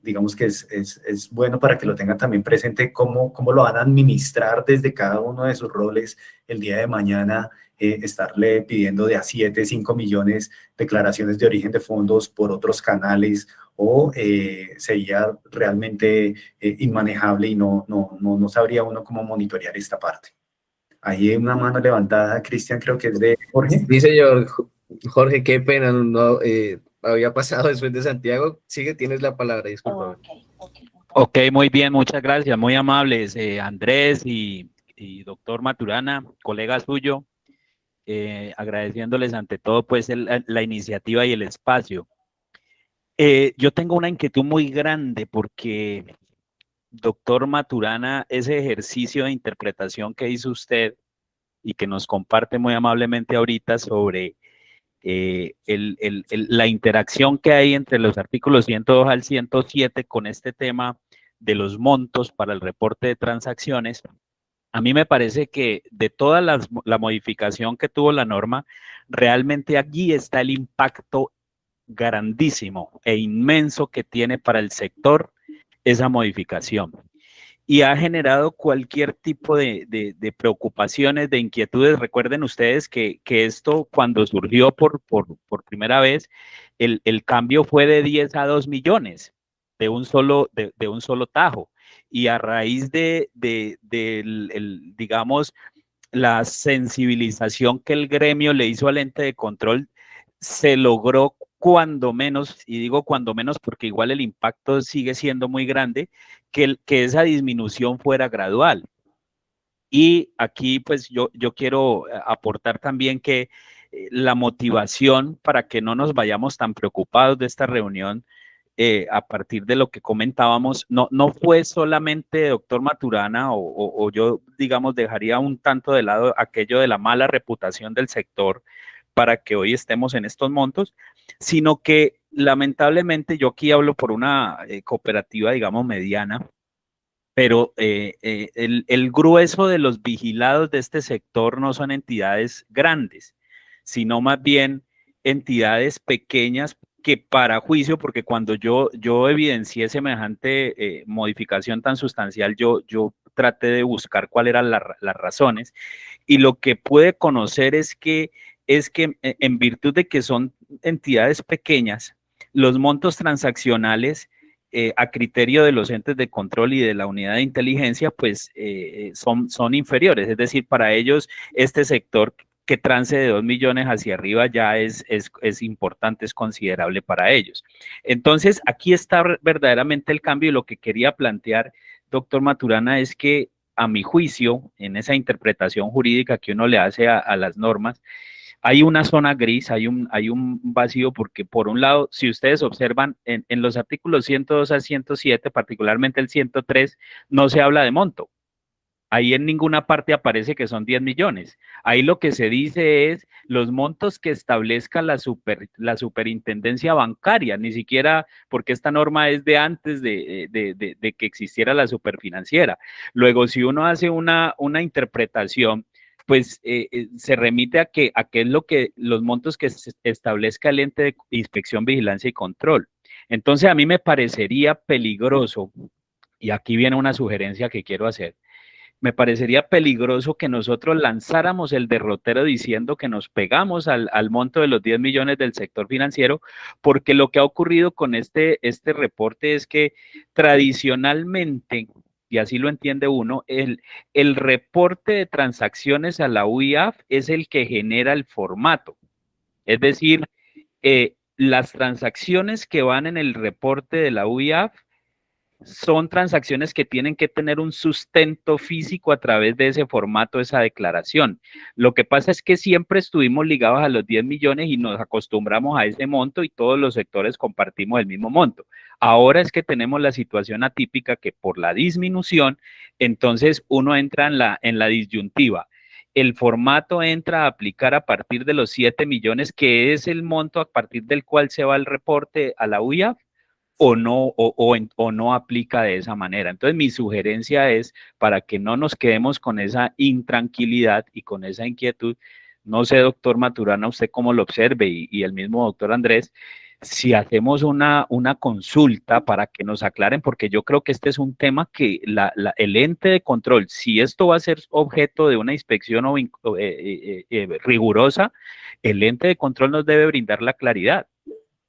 digamos que es bueno para que lo tengan también presente cómo lo van a administrar desde cada uno de sus roles el día de mañana, estarle pidiendo de a 7, 5 millones declaraciones de origen de fondos por otros canales, o sería realmente inmanejable y no sabría uno cómo monitorear esta parte. Ahí hay una mano levantada, Cristian, creo que es de Jorge. Sí, señor Jorge, qué pena, no, había pasado después de Santiago. Sigue, tienes la palabra, disculpa. Ok, muy bien, muchas gracias, muy amables, Andrés y doctor Maturana, colega suyo, agradeciéndoles ante todo pues la iniciativa y el espacio. Yo tengo una inquietud muy grande porque, doctor Maturana, ese ejercicio de interpretación que hizo usted y que nos comparte muy amablemente ahorita sobre la interacción que hay entre los artículos 102 al 107 con este tema de los montos para el reporte de transacciones, a mí me parece que de toda la modificación que tuvo la norma, realmente aquí está el impacto grandísimo e inmenso que tiene para el sector esa modificación. Y ha generado cualquier tipo de preocupaciones, de inquietudes. Recuerden ustedes que esto cuando surgió por primera vez, el cambio fue de 10 a 2 millones de un solo tajo. Y a raíz digamos, la sensibilización que el gremio le hizo al ente de control, se logró cuando menos, y digo cuando menos porque igual el impacto sigue siendo muy grande, que esa disminución fuera gradual. Y aquí pues yo quiero aportar también que la motivación para que no nos vayamos tan preocupados de esta reunión, a partir de lo que comentábamos, no fue solamente, doctor Maturana, o yo, digamos, dejaría un tanto de lado aquello de la mala reputación del sector para que hoy estemos en estos montos, sino que lamentablemente yo aquí hablo por una cooperativa, digamos, mediana, pero el grueso de los vigilados de este sector no son entidades grandes, sino más bien entidades pequeñas que para juicio, porque cuando yo evidencié semejante modificación tan sustancial, yo traté de buscar cuáles eran las razones, y lo que pude conocer es que en virtud de que son entidades pequeñas, los montos transaccionales a criterio de los entes de control y de la unidad de inteligencia, pues son inferiores. Es decir, para ellos este sector que trance de 2 millones hacia arriba ya es importante, es considerable para ellos. Entonces, aquí está verdaderamente el cambio, y lo que quería plantear, doctor Maturana, es que a mi juicio, en esa interpretación jurídica que uno le hace a las normas, hay una zona gris, hay un vacío, porque por un lado, si ustedes observan en los artículos 102 a 107, particularmente el 103, no se habla de monto. Ahí en ninguna parte aparece que son 10 millones. Ahí lo que se dice es los montos que establezca la superintendencia bancaria, ni siquiera porque esta norma es de antes de que existiera la superfinanciera. Luego, si uno hace una interpretación, pues se remite a qué es lo que los montos que establezca el ente de inspección, vigilancia y control. Entonces, a mí me parecería peligroso, y aquí viene una sugerencia que quiero hacer, me parecería peligroso que nosotros lanzáramos el derrotero diciendo que nos pegamos al monto de los 10 millones del sector financiero, porque lo que ha ocurrido con este reporte es que tradicionalmente, y así lo entiende uno, el reporte de transacciones a la UIAF es el que genera el formato. Es decir, las transacciones que van en el reporte de la UIAF son transacciones que tienen que tener un sustento físico a través de ese formato, esa declaración. Lo que pasa es que siempre estuvimos ligados a los 10 millones y nos acostumbramos a ese monto, y todos los sectores compartimos el mismo monto. Ahora es que tenemos la situación atípica que por la disminución, entonces uno entra en la disyuntiva. El formato entra a aplicar a partir de los 7 millones, que es el monto a partir del cual se va el reporte a la UIAF, o no aplica de esa manera. Entonces, mi sugerencia es, para que no nos quedemos con esa intranquilidad y con esa inquietud, no sé, doctor Maturana, usted cómo lo observe y el mismo doctor Andrés, si hacemos una consulta para que nos aclaren, porque yo creo que este es un tema que el ente de control, si esto va a ser objeto de una inspección rigurosa, el ente de control nos debe brindar la claridad.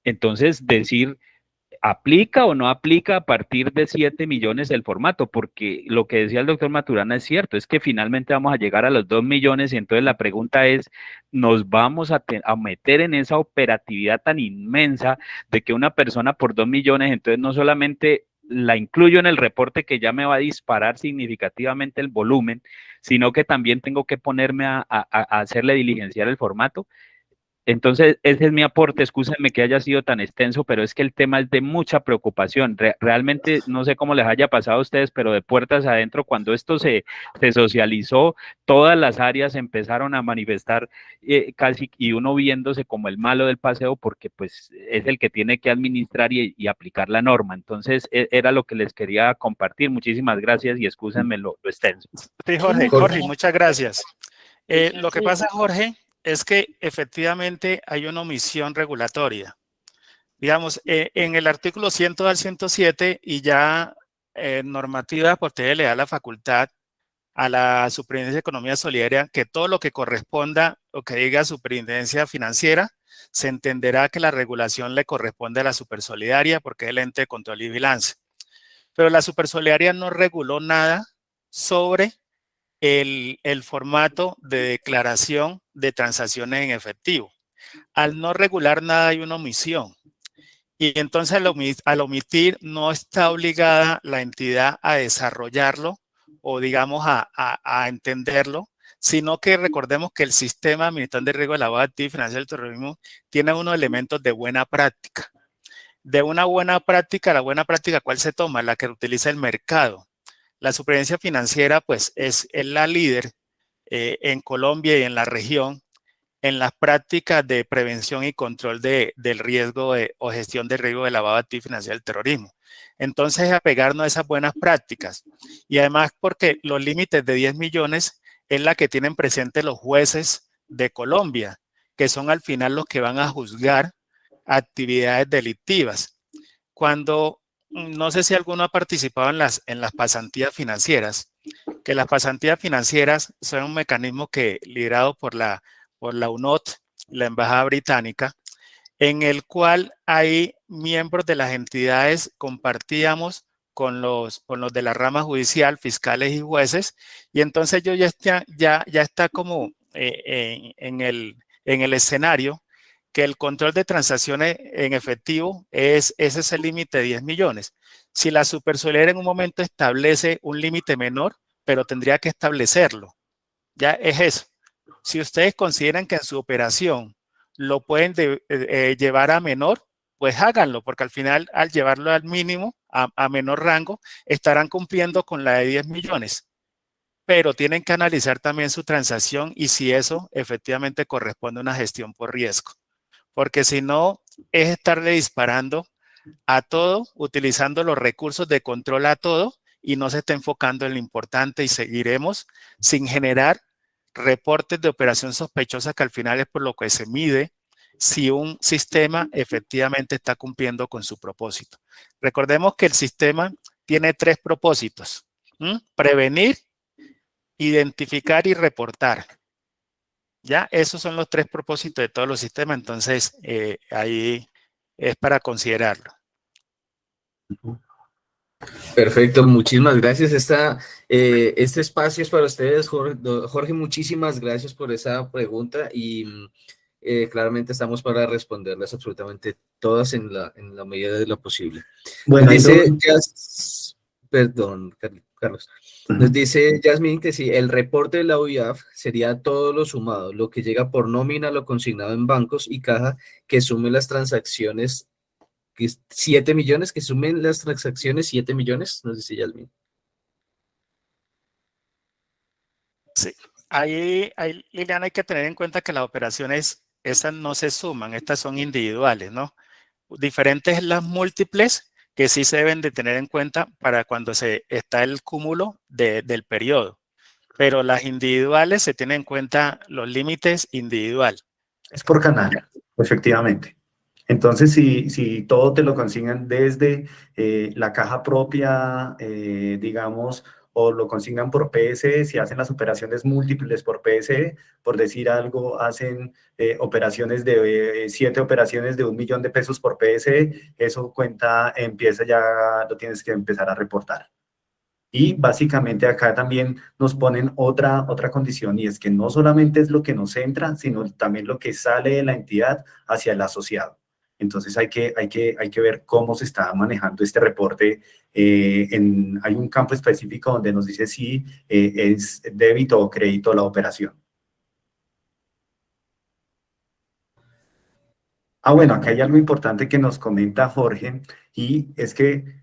Entonces, decir, ¿aplica o no aplica a partir de 7 millones el formato? Porque lo que decía el doctor Maturana es cierto, es que finalmente vamos a llegar a los 2 millones y entonces la pregunta es, ¿nos vamos a meter en esa operatividad tan inmensa de que una persona por 2 millones, entonces no solamente la incluyo en el reporte que ya me va a disparar significativamente el volumen, sino que también tengo que ponerme a hacerle diligenciar el formato? Entonces, ese es mi aporte, excúsenme que haya sido tan extenso, pero es que el tema es de mucha preocupación. Realmente no sé cómo les haya pasado a ustedes, pero de puertas adentro, cuando esto se socializó, todas las áreas empezaron a manifestar casi, y uno viéndose como el malo del paseo, porque pues es el que tiene que administrar y aplicar la norma. Entonces, era lo que les quería compartir. Muchísimas gracias y excúsenme lo extenso. Sí, Jorge, muchas gracias. Lo que pasa, Jorge, es que efectivamente hay una omisión regulatoria. Digamos, en el artículo 100 al 107 y ya normativa, pues usted le da la facultad a la Superintendencia de Economía Solidaria que todo lo que corresponda o que diga Superintendencia Financiera, se entenderá que la regulación le corresponde a la Supersolidaria porque es el ente de control y vigilancia. Pero la Supersolidaria no reguló nada sobre el formato de declaración de transacciones en efectivo. Al no regular nada hay una omisión. Y entonces al omitir no está obligada la entidad a desarrollarlo o digamos a entenderlo, sino que recordemos que el sistema de administración de riesgo de lavado de activos y financiación del terrorismo tiene unos elementos de buena práctica. De una buena práctica, la buena práctica, ¿cuál se toma? La que utiliza el mercado. La superintendencia financiera, pues, es la líder en Colombia y en la región en las prácticas de prevención y control del riesgo o gestión del riesgo de lavado de activos y financiación del terrorismo. Entonces, apegarnos a esas buenas prácticas. Y además, porque los límites de 10 millones es la que tienen presente los jueces de Colombia, que son al final los que van a juzgar actividades delictivas. Cuando no sé si alguno ha participado en las pasantías financieras, que las pasantías financieras son un mecanismo que liderado por la UNOT, la Embajada Británica, en el cual hay miembros de las entidades, compartíamos con los de la rama judicial, fiscales y jueces, y entonces yo ya está como en el escenario que el control de transacciones en efectivo ese es el límite de 10 millones. Si la Supersolidaria en un momento establece un límite menor, pero tendría que establecerlo. Ya es eso. Si ustedes consideran que en su operación lo pueden llevar a menor, pues háganlo, porque al final al llevarlo al mínimo, a menor rango, estarán cumpliendo con la de 10 millones. Pero tienen que analizar también su transacción y si eso efectivamente corresponde a una gestión por riesgo. Porque si no, es estarle disparando a todo, utilizando los recursos de control a todo y no se está enfocando en lo importante y seguiremos sin generar reportes de operación sospechosa que al final es por lo que se mide si un sistema efectivamente está cumpliendo con su propósito. Recordemos que el sistema tiene 3 propósitos: prevenir, identificar y reportar. Ya, esos son los 3 propósitos de todos los sistemas, entonces ahí es para considerarlo. Perfecto, muchísimas gracias. Este espacio es para ustedes, Jorge, muchísimas gracias por esa pregunta y claramente estamos para responderlas absolutamente todas en la medida de lo posible. Bueno, dice perdón, Carlos. Nos dice Yasmin que si el reporte de la UIAF sería todo lo sumado, lo que llega por nómina, lo consignado en bancos y caja, que sume las transacciones, que 7 millones, que sumen las transacciones 7 millones, nos dice Yasmin. Sí, ahí, Liliana, hay que tener en cuenta que las operaciones, esas no se suman, estas son individuales, ¿no? Diferentes las múltiples que sí se deben de tener en cuenta para cuando está el cúmulo del periodo. pero las individuales se tienen en cuenta los límites individual. Es por canal, efectivamente. Entonces, si todo te lo consignan desde la caja propia, digamos, o lo consignan por PSE, si hacen las operaciones múltiples por PSE, por decir algo, hacen operaciones de 7 operaciones de 1 millón de pesos por PSE, eso cuenta, empieza ya, lo tienes que empezar a reportar. Y básicamente acá también nos ponen otra condición, y es que no solamente es lo que nos entra, sino también lo que sale de la entidad hacia el asociado. Entonces hay que ver cómo se está manejando este reporte. Hay un campo específico donde nos dice si es débito o crédito la operación. Bueno, acá hay algo importante que nos comenta Jorge, y es que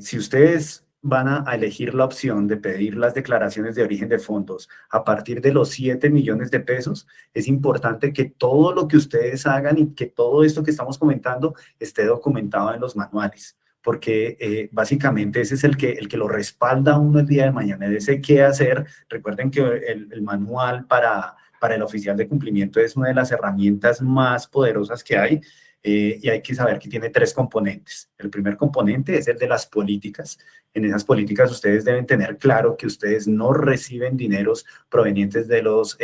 si ustedes van a elegir la opción de pedir las declaraciones de origen de fondos a partir de los 7 millones de pesos, es importante que todo lo que ustedes hagan y que todo esto que estamos comentando esté documentado en los manuales, porque básicamente ese es el que lo respalda a uno el día de mañana, ese qué hacer. Recuerden que el manual para el oficial de cumplimiento es una de las herramientas más poderosas que hay, y hay que saber que tiene 3 componentes. El primer componente es el de las políticas. En esas políticas ustedes deben tener claro que ustedes no reciben dineros provenientes de los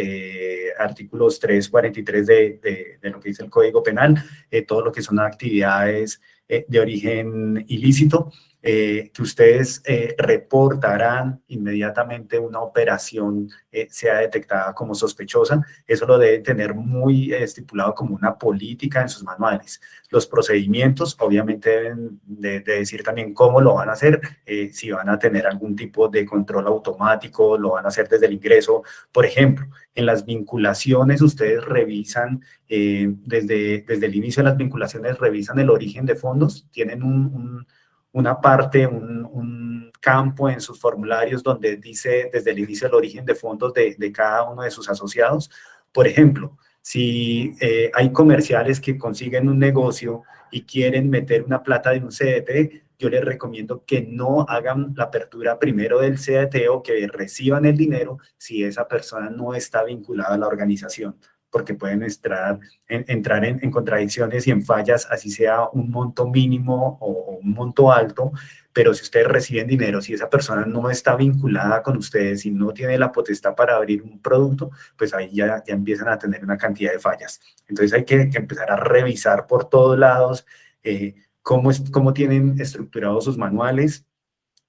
artículos 343 de lo que dice el Código Penal, todo lo que son actividades de origen ilícito, que ustedes reportarán inmediatamente una operación sea detectada como sospechosa. Eso lo deben tener muy estipulado como una política en sus manuales. Los procedimientos obviamente deben de decir también cómo lo van a hacer, si van a tener algún tipo de control automático, lo van a hacer desde el ingreso. Por ejemplo, en las vinculaciones ustedes revisan, desde el inicio de las vinculaciones revisan el origen de fondos, tienen una parte, un campo en sus formularios donde dice desde el inicio el origen de fondos de cada uno de sus asociados. Por ejemplo, si hay comerciales que consiguen un negocio y quieren meter una plata de un CDT, yo les recomiendo que no hagan la apertura primero del CDT o que reciban el dinero si esa persona no está vinculada a la organización, porque pueden entrar en contradicciones y en fallas, así sea un monto mínimo o un monto alto. Pero si ustedes reciben dinero, si esa persona no está vinculada con ustedes y no tiene la potestad para abrir un producto, pues ahí ya empiezan a tener una cantidad de fallas. Entonces hay que empezar a revisar por todos lados cómo tienen estructurados sus manuales,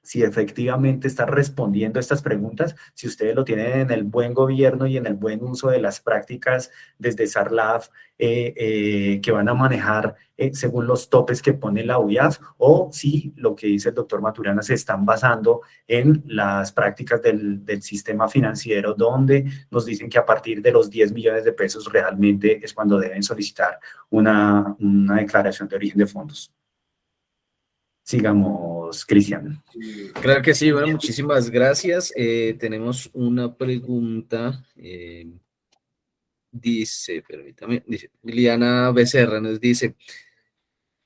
si efectivamente está respondiendo a estas preguntas, si ustedes lo tienen en el buen gobierno y en el buen uso de las prácticas desde SARLAF, que van a manejar según los topes que pone la UIAF, o si lo que dice el doctor Maturana se están basando en las prácticas del sistema financiero, donde nos dicen que a partir de los 10 millones de pesos realmente es cuando deben solicitar una declaración de origen de fondos. Sigamos, Cristian. Claro que sí, bueno, muchísimas gracias. Tenemos una pregunta. Permítame, dice, Liliana Becerra nos dice,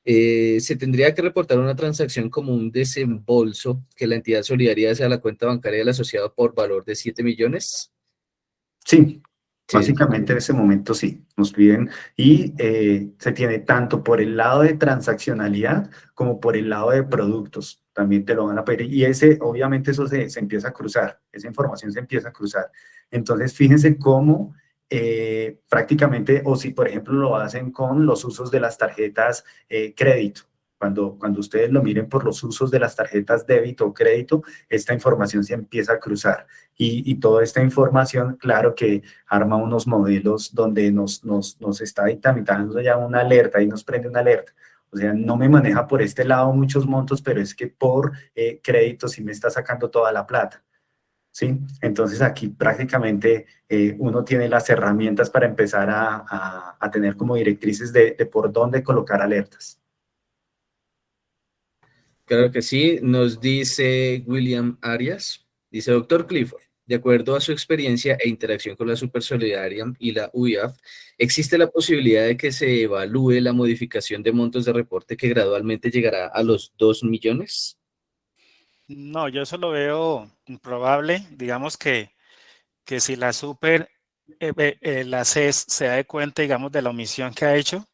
¿se tendría que reportar una transacción como un desembolso que la entidad solidaria hace a la cuenta bancaria del asociado por valor de 7 millones? Sí. Sí. Básicamente en ese momento sí, nos piden, y se tiene tanto por el lado de transaccionalidad como por el lado de productos, también te lo van a pedir, y obviamente eso se empieza a cruzar, esa información se empieza a cruzar. Entonces fíjense cómo prácticamente, o si por ejemplo lo hacen con los usos de las tarjetas crédito, cuando ustedes lo miren por los usos de las tarjetas débito o crédito, esta información se empieza a cruzar, y toda esta información, claro que arma unos modelos donde nos está dictaminando ya una alerta y nos prende una alerta. O sea, no me maneja por este lado muchos montos, pero es que por crédito sí me está sacando toda la plata, ¿sí? Entonces aquí prácticamente uno tiene las herramientas para empezar a tener como directrices de por dónde colocar alertas. Claro que sí, nos dice William Arias, dice doctor Clifford, de acuerdo a su experiencia e interacción con la Supersolidaria y la UIAF, ¿existe la posibilidad de que se evalúe la modificación de montos de reporte que gradualmente llegará a los 2 millones? No, yo eso lo veo improbable. Digamos que si la la CES se da cuenta, digamos, de la omisión que ha hecho,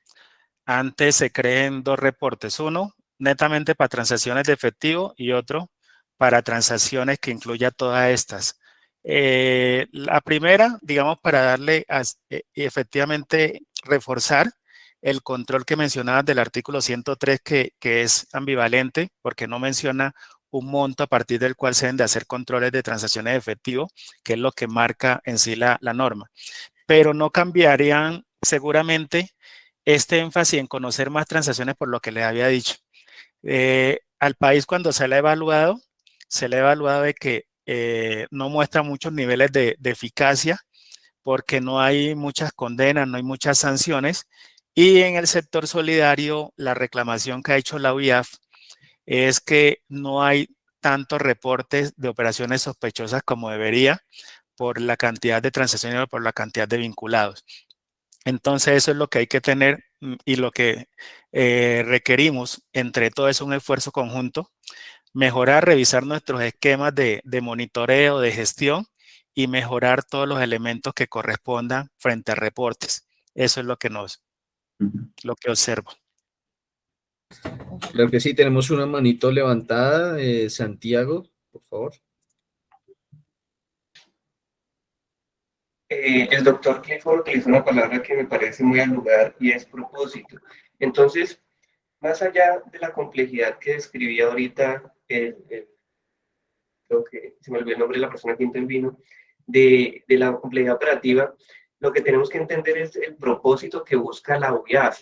antes se creen dos reportes, uno netamente para transacciones de efectivo y otro para transacciones que incluya todas estas. La primera, digamos, para darle efectivamente reforzar el control que mencionabas del artículo 103, que es ambivalente porque no menciona un monto a partir del cual se deben de hacer controles de transacciones de efectivo, que es lo que marca en sí la norma. Pero no cambiarían seguramente este énfasis en conocer más transacciones por lo que les había dicho. Al país cuando se le ha evaluado de que no muestra muchos niveles de eficacia porque no hay muchas condenas, no hay muchas sanciones. Y en el sector solidario, la reclamación que ha hecho la UIAF es que no hay tantos reportes de operaciones sospechosas como debería por la cantidad de transacciones o por la cantidad de vinculados. Entonces eso es lo que hay que tener y lo que requerimos entre todo es un esfuerzo conjunto, mejorar, revisar nuestros esquemas de monitoreo, de gestión y mejorar todos los elementos que correspondan frente a reportes. Eso es lo que lo que observo. Claro que sí, tenemos una manito levantada. Santiago, por favor. El doctor Clifford utilizó una palabra que me parece muy al lugar y es propósito. Entonces, más allá de la complejidad que describía ahorita, creo que se me olvidó el nombre de la persona que intervino, de la complejidad operativa, lo que tenemos que entender es el propósito que busca la UIAF.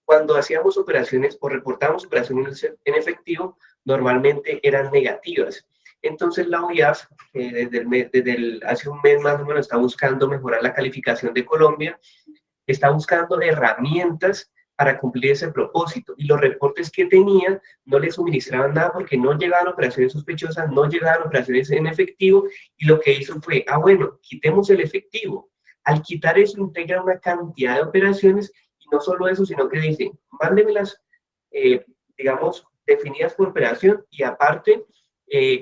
Cuando hacíamos operaciones o reportábamos operaciones en efectivo, normalmente eran negativas. Entonces la OIAF, hace un mes más o menos, está buscando mejorar la calificación de Colombia, está buscando herramientas para cumplir ese propósito. Y los reportes que tenía no le suministraban nada porque no llegaban operaciones sospechosas, no llegaban operaciones en efectivo, y lo que hizo fue, bueno, quitemos el efectivo. Al quitar eso, integra una cantidad de operaciones, y no solo eso, sino que dice, mándemelas, digamos, definidas por operación, y aparte,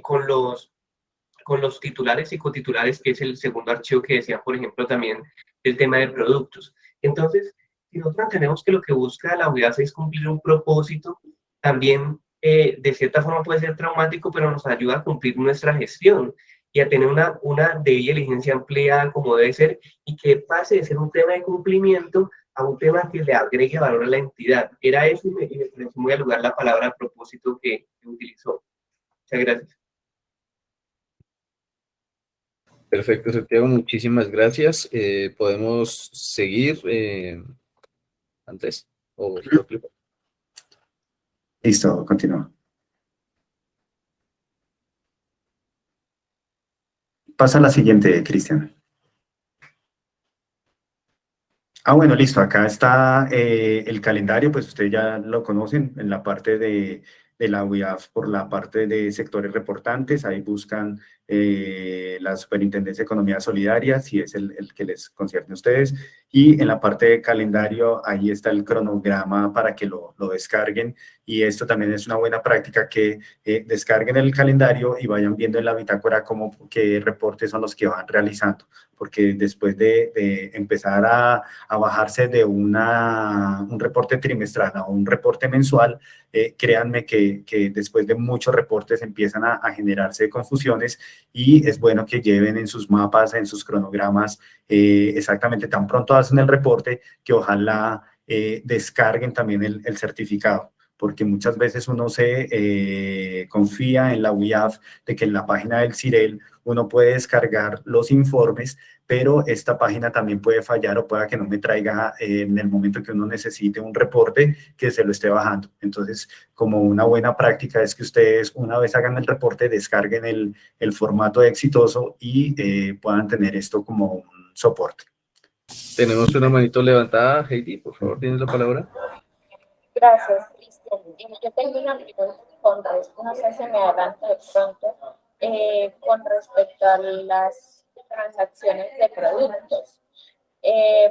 con los titulares y cotitulares, que es el segundo archivo que decía, por ejemplo, también el tema de productos. Entonces, si nosotros entendemos que lo que busca la UIAF es cumplir un propósito, también de cierta forma puede ser traumático, pero nos ayuda a cumplir nuestra gestión y a tener una debida diligencia ampliada como debe ser, y que pase de ser un tema de cumplimiento a un tema que le agregue valor a la entidad. Era eso, y me pareció muy al lugar la palabra propósito que utilizó. Muchas gracias. Perfecto, Santiago, muchísimas gracias. ¿Podemos seguir, Andrés? Listo, continúa. Pasa a la siguiente, Cristian. Bueno, listo. Acá está el calendario, pues ustedes ya lo conocen en la parte de la UIAF, por la parte de sectores reportantes. Ahí buscan la Superintendencia de Economía Solidaria, si es el que les concierne a ustedes. Y en la parte de calendario, ahí está el cronograma para que lo descarguen. Y esto también es una buena práctica, que descarguen el calendario y vayan viendo en la bitácora qué reportes son los que van realizando. Porque después de empezar a bajarse de un reporte trimestral a un reporte mensual, créanme que después de muchos reportes empiezan a generarse confusiones, y es bueno que lleven en sus mapas, en sus cronogramas, exactamente tan pronto hacen el reporte, que ojalá descarguen también el certificado, porque muchas veces uno se confía en la UIAF de que en la página del CIREL uno puede descargar los informes, pero esta página también puede fallar o pueda que no me traiga en el momento que uno necesite un reporte, que se lo esté bajando. Entonces, como una buena práctica es que ustedes, una vez hagan el reporte, descarguen el formato exitoso y puedan tener esto como un soporte. Tenemos una manito levantada. Heidi, por favor, tienes la palabra. Gracias, Cristian. Yo tengo una pregunta no sé si me adelanto de pronto, con respecto a las transacciones de productos.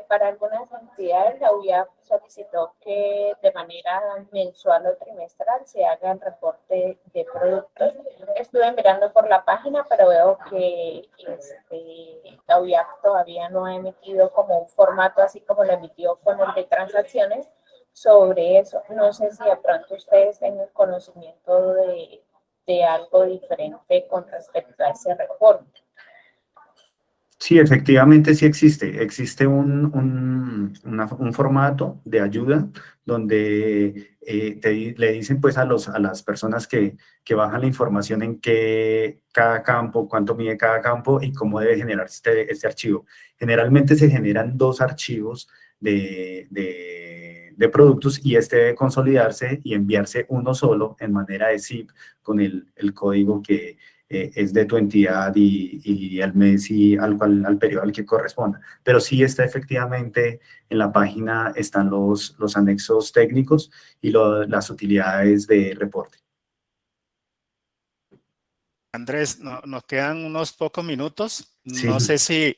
Para algunas entidades, la UIAF solicitó que de manera mensual o trimestral se haga el reporte de productos. Estuve mirando por la página, pero veo que la UIAF todavía no ha emitido como un formato así como lo emitió con el de transacciones sobre eso. No sé si de pronto ustedes tengan conocimiento de algo diferente con respecto a ese reporte. Sí, efectivamente sí existe. Existe un formato de ayuda donde le dicen pues a las personas que bajan la información en qué cada campo, cuánto mide cada campo y cómo debe generarse este archivo. Generalmente se generan 2 archivos de productos y este debe consolidarse y enviarse uno solo en manera de zip con el código que es de tu entidad y al mes y al periodo al que corresponda. Pero sí está efectivamente en la página, están los anexos técnicos y las utilidades de reporte. Andrés, nos quedan unos pocos minutos. Sí. No sé si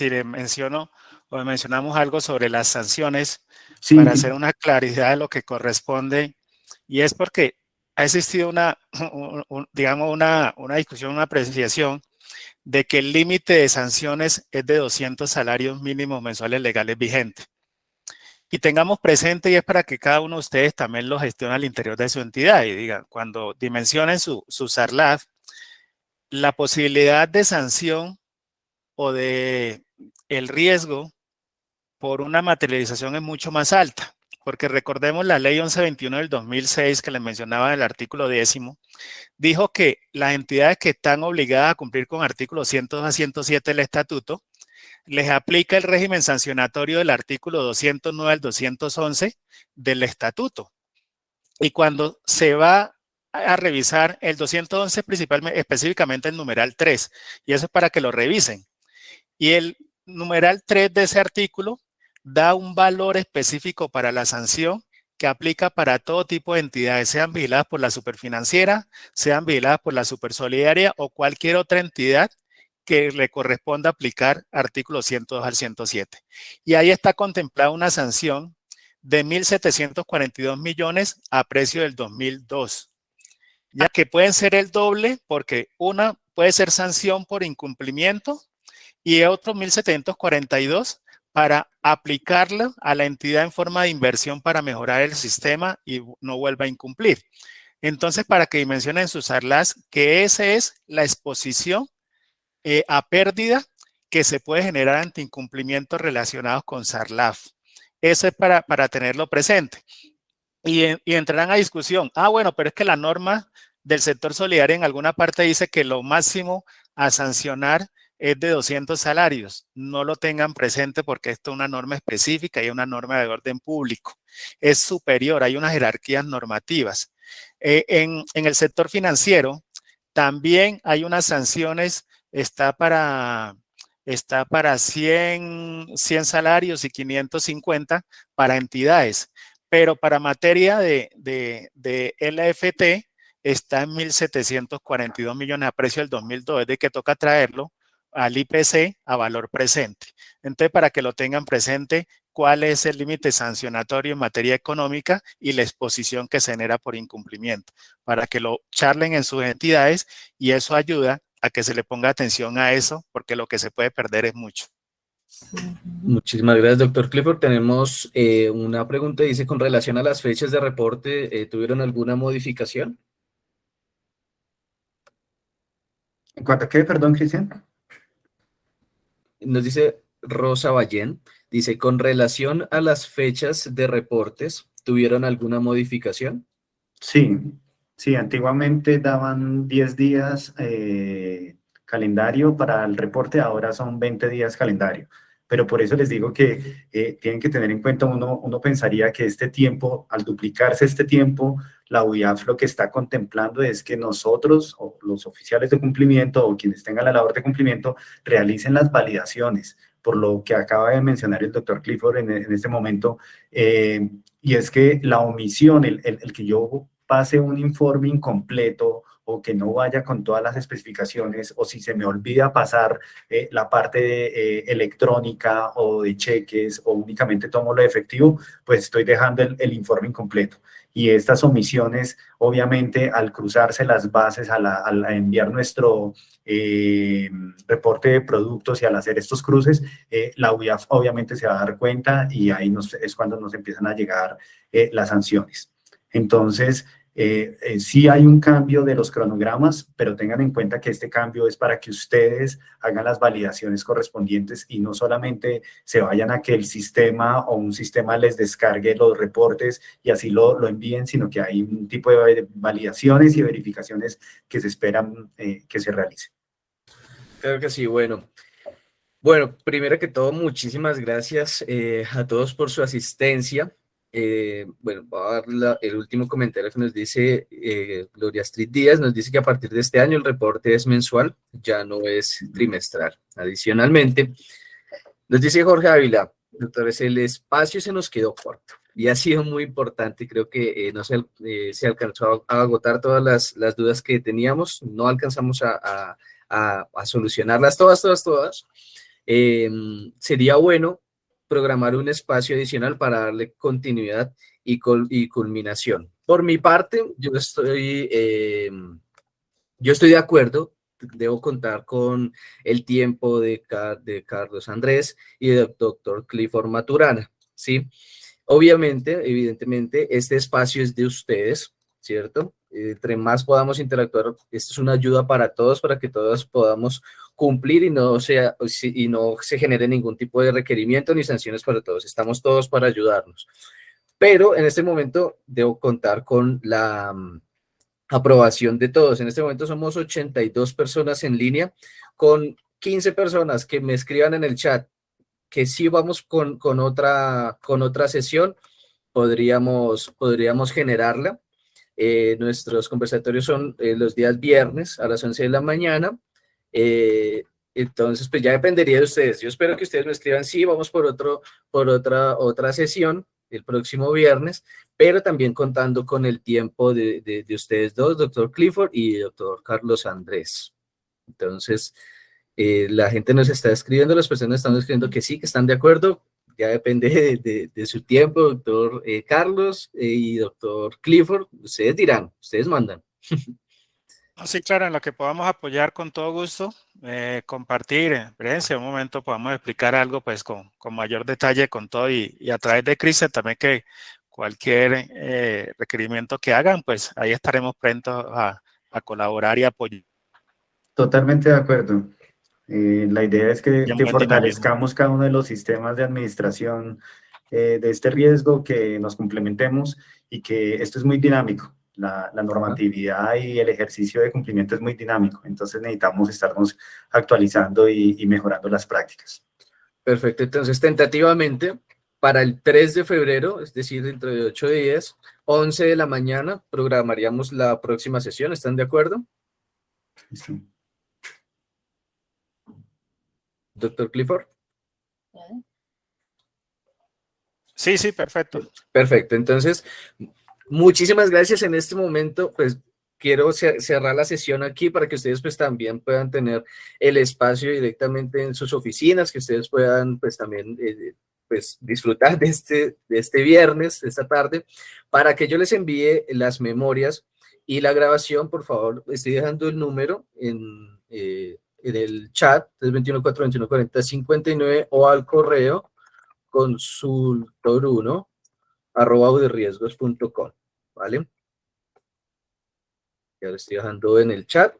le menciono o le mencionamos algo sobre las sanciones Sí. para hacer una claridad de lo que corresponde. Y es porque ha existido digamos, una discusión, una apreciación de que el límite de sanciones es de 200 salarios mínimos mensuales legales vigentes. Y tengamos presente, y es para que cada uno de ustedes también lo gestione al interior de su entidad y digan, cuando dimensionen su SARLAF, la posibilidad de sanción o de el riesgo por una materialización es mucho más alta, porque recordemos la ley 1121 del 2006 que les mencionaba en el artículo 10º, dijo que las entidades que están obligadas a cumplir con artículos 102 a 107 del estatuto, les aplica el régimen sancionatorio del artículo 209 al 211 del estatuto. Y cuando se va a revisar el 211, principalmente, específicamente el numeral 3, y eso es para que lo revisen. Y el numeral 3 de ese artículo da un valor específico para la sanción que aplica para todo tipo de entidades, sean vigiladas por la superfinanciera, sean vigiladas por la supersolidaria o cualquier otra entidad que le corresponda aplicar artículos 102 al 107. Y ahí está contemplada una sanción de 1.742 millones a precio del 2002, ya que pueden ser el doble porque una puede ser sanción por incumplimiento y otro 1.742 para aplicarla a la entidad en forma de inversión para mejorar el sistema y no vuelva a incumplir. Entonces, para que dimensionen sus SARLAS, que esa es la exposición a pérdida que se puede generar ante incumplimientos relacionados con SARLAF. Eso es para tenerlo presente. Y entrarán a discusión. Bueno, pero es que la norma del sector solidario en alguna parte dice que lo máximo a sancionar es de 200 salarios. No lo tengan presente porque esto es una norma específica y una norma de orden público. Es superior, hay unas jerarquías normativas. En el sector financiero también hay unas sanciones, está para 100 salarios y 550 para entidades, pero para materia de LFT está en 1.742 millones a precio del 2002, es de que toca traerlo al IPC a valor presente. Entonces, para que lo tengan presente, cuál es el límite sancionatorio en materia económica y la exposición que se genera por incumplimiento, para que lo charlen en sus entidades y eso ayuda a que se le ponga atención a eso, porque lo que se puede perder es mucho. Muchísimas gracias, doctor Clifford. Tenemos una pregunta, dice, con relación a las fechas de reporte, ¿tuvieron alguna modificación? ¿En cuanto a qué, perdón, Cristian? Nos dice Rosa Ballén, dice, con relación a las fechas de reportes, ¿tuvieron alguna modificación? Sí, antiguamente daban 10 días calendario para el reporte, ahora son 20 días calendario. Pero por eso les digo que tienen que tener en cuenta, uno pensaría que este tiempo, al duplicarse este tiempo, la UIAF lo que está contemplando es que nosotros, o los oficiales de cumplimiento, o quienes tengan la labor de cumplimiento, realicen las validaciones, por lo que acaba de mencionar el doctor Clifford en este momento, y es que la omisión, el que yo pase un informe incompleto o que no vaya con todas las especificaciones, o si se me olvida pasar la parte de, electrónica o de cheques, o únicamente tomo lo efectivo, pues estoy dejando el informe incompleto. Y estas omisiones, obviamente, al cruzarse las bases, al enviar nuestro reporte de productos y al hacer estos cruces, la UIAF obviamente se va a dar cuenta y ahí es cuando nos empiezan a llegar las sanciones. Entonces, sí hay un cambio de los cronogramas, pero tengan en cuenta que este cambio es para que ustedes hagan las validaciones correspondientes y no solamente se vayan a que el sistema o un sistema les descargue los reportes y así lo envíen, sino que hay un tipo de validaciones y verificaciones que se esperan que se realicen. Claro que sí, bueno. Bueno, primero que todo, muchísimas gracias a todos por su asistencia. Bueno, voy a dar el último comentario que nos dice Gloria Astrid Díaz, nos dice que a partir de este año el reporte es mensual, ya no es trimestral. Adicionalmente, nos dice Jorge Ávila, doctores, el espacio se nos quedó corto y ha sido muy importante, creo que no se alcanzó a agotar todas las dudas que teníamos, no alcanzamos a solucionarlas todas. Sería bueno programar un espacio adicional para darle continuidad y culminación. Por mi parte, yo estoy de acuerdo, debo contar con el tiempo de Carlos Andrés y del doctor Clifford Maturana, ¿sí? Obviamente, evidentemente, este espacio es de ustedes, ¿cierto? Entre más podamos interactuar, esto es una ayuda para todos, para que todos podamos cumplir y no se genere ningún tipo de requerimiento ni sanciones para todos. Estamos todos para ayudarnos. Pero en este momento debo contar con la aprobación de todos. En este momento somos 82 personas en línea, con 15 personas que me escriban en el chat que sí vamos con otra sesión, podríamos generarla. Nuestros conversatorios son los días viernes a las 11 de la mañana. Entonces, pues ya dependería de ustedes. Yo espero que ustedes me escriban, sí, vamos por otra sesión el próximo viernes, pero también contando con el tiempo de ustedes dos, doctor Clifford y doctor Carlos Andrés. Entonces, la gente nos está escribiendo, las personas están escribiendo que sí, que están de acuerdo. Ya depende de su tiempo, doctor Carlos y doctor Clifford. Ustedes dirán, ustedes mandan. Sí, claro, en lo que podamos apoyar con todo gusto, compartir experiencia, un momento podamos explicar algo pues con mayor detalle con todo y a través de Cristian también que cualquier requerimiento que hagan, pues ahí estaremos prontos a colaborar y apoyar. Totalmente de acuerdo. La idea es que Buen dinamismo. fortalezcamos cada uno de los sistemas de administración de este riesgo, que nos complementemos y que esto es muy dinámico. La normatividad y el ejercicio de cumplimiento es muy dinámico, entonces necesitamos estarnos actualizando y mejorando las prácticas. Perfecto, entonces tentativamente para el 3 de febrero, es decir, dentro de 8 días, 11 de la mañana, programaríamos la próxima sesión. ¿Están de acuerdo? Sí. Doctor Clifford. Sí, perfecto. Perfecto, entonces, muchísimas gracias. En este momento, pues, quiero cerrar la sesión aquí para que ustedes, pues, también puedan tener el espacio directamente en sus oficinas, que ustedes puedan, pues, también, pues, disfrutar de este viernes, de esta tarde, para que yo les envíe las memorias y la grabación. Por favor, estoy dejando el número en el chat, 321-421-4059, o al correo consultor1@uderiesgos.com, ¿vale? Ya lo estoy dejando en el chat.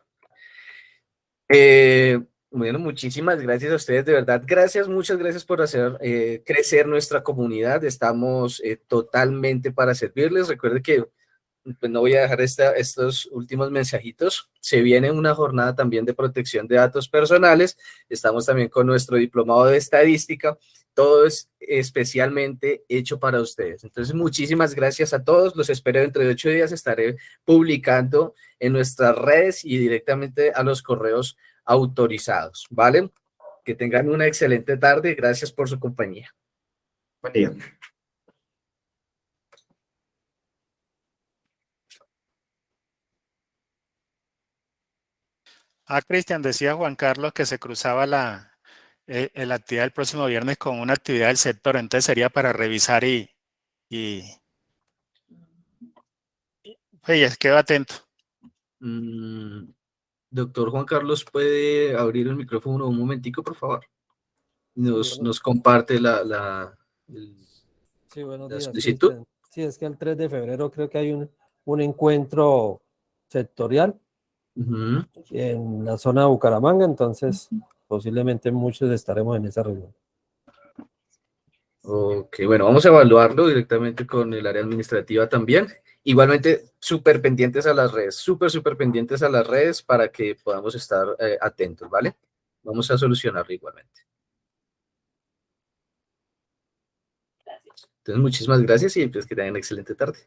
Bueno, muchísimas gracias a ustedes, de verdad. Gracias, muchas gracias por hacer crecer nuestra comunidad. Estamos totalmente para servirles. Recuerde que pues no voy a dejar estos últimos mensajitos. Se viene una jornada también de protección de datos personales. Estamos también con nuestro diplomado de estadística. Todo es especialmente hecho para ustedes. Entonces, muchísimas gracias a todos. Los espero dentro de 8 días. Estaré publicando en nuestras redes y directamente a los correos autorizados, ¿vale? Que tengan una excelente tarde. Gracias por su compañía. Buen día. Cristian, decía Juan Carlos que se cruzaba la actividad del próximo viernes con una actividad del sector, entonces sería para revisar y quedo atento. Doctor Juan Carlos, ¿puede abrir el micrófono un momentico, por favor? Nos comparte Sí, buenos la días, solicitud. Cristian. Sí, es que el 3 de febrero creo que hay un encuentro sectorial Ujú. en la zona de Bucaramanga, entonces posiblemente muchos estaremos en esa reunión. Ok, bueno, vamos a evaluarlo directamente con el área administrativa también. Igualmente, súper pendientes a las redes, súper pendientes a las redes para que podamos estar atentos, ¿vale? Vamos a solucionarlo igualmente. Entonces, muchísimas gracias y pues que tengan excelente tarde.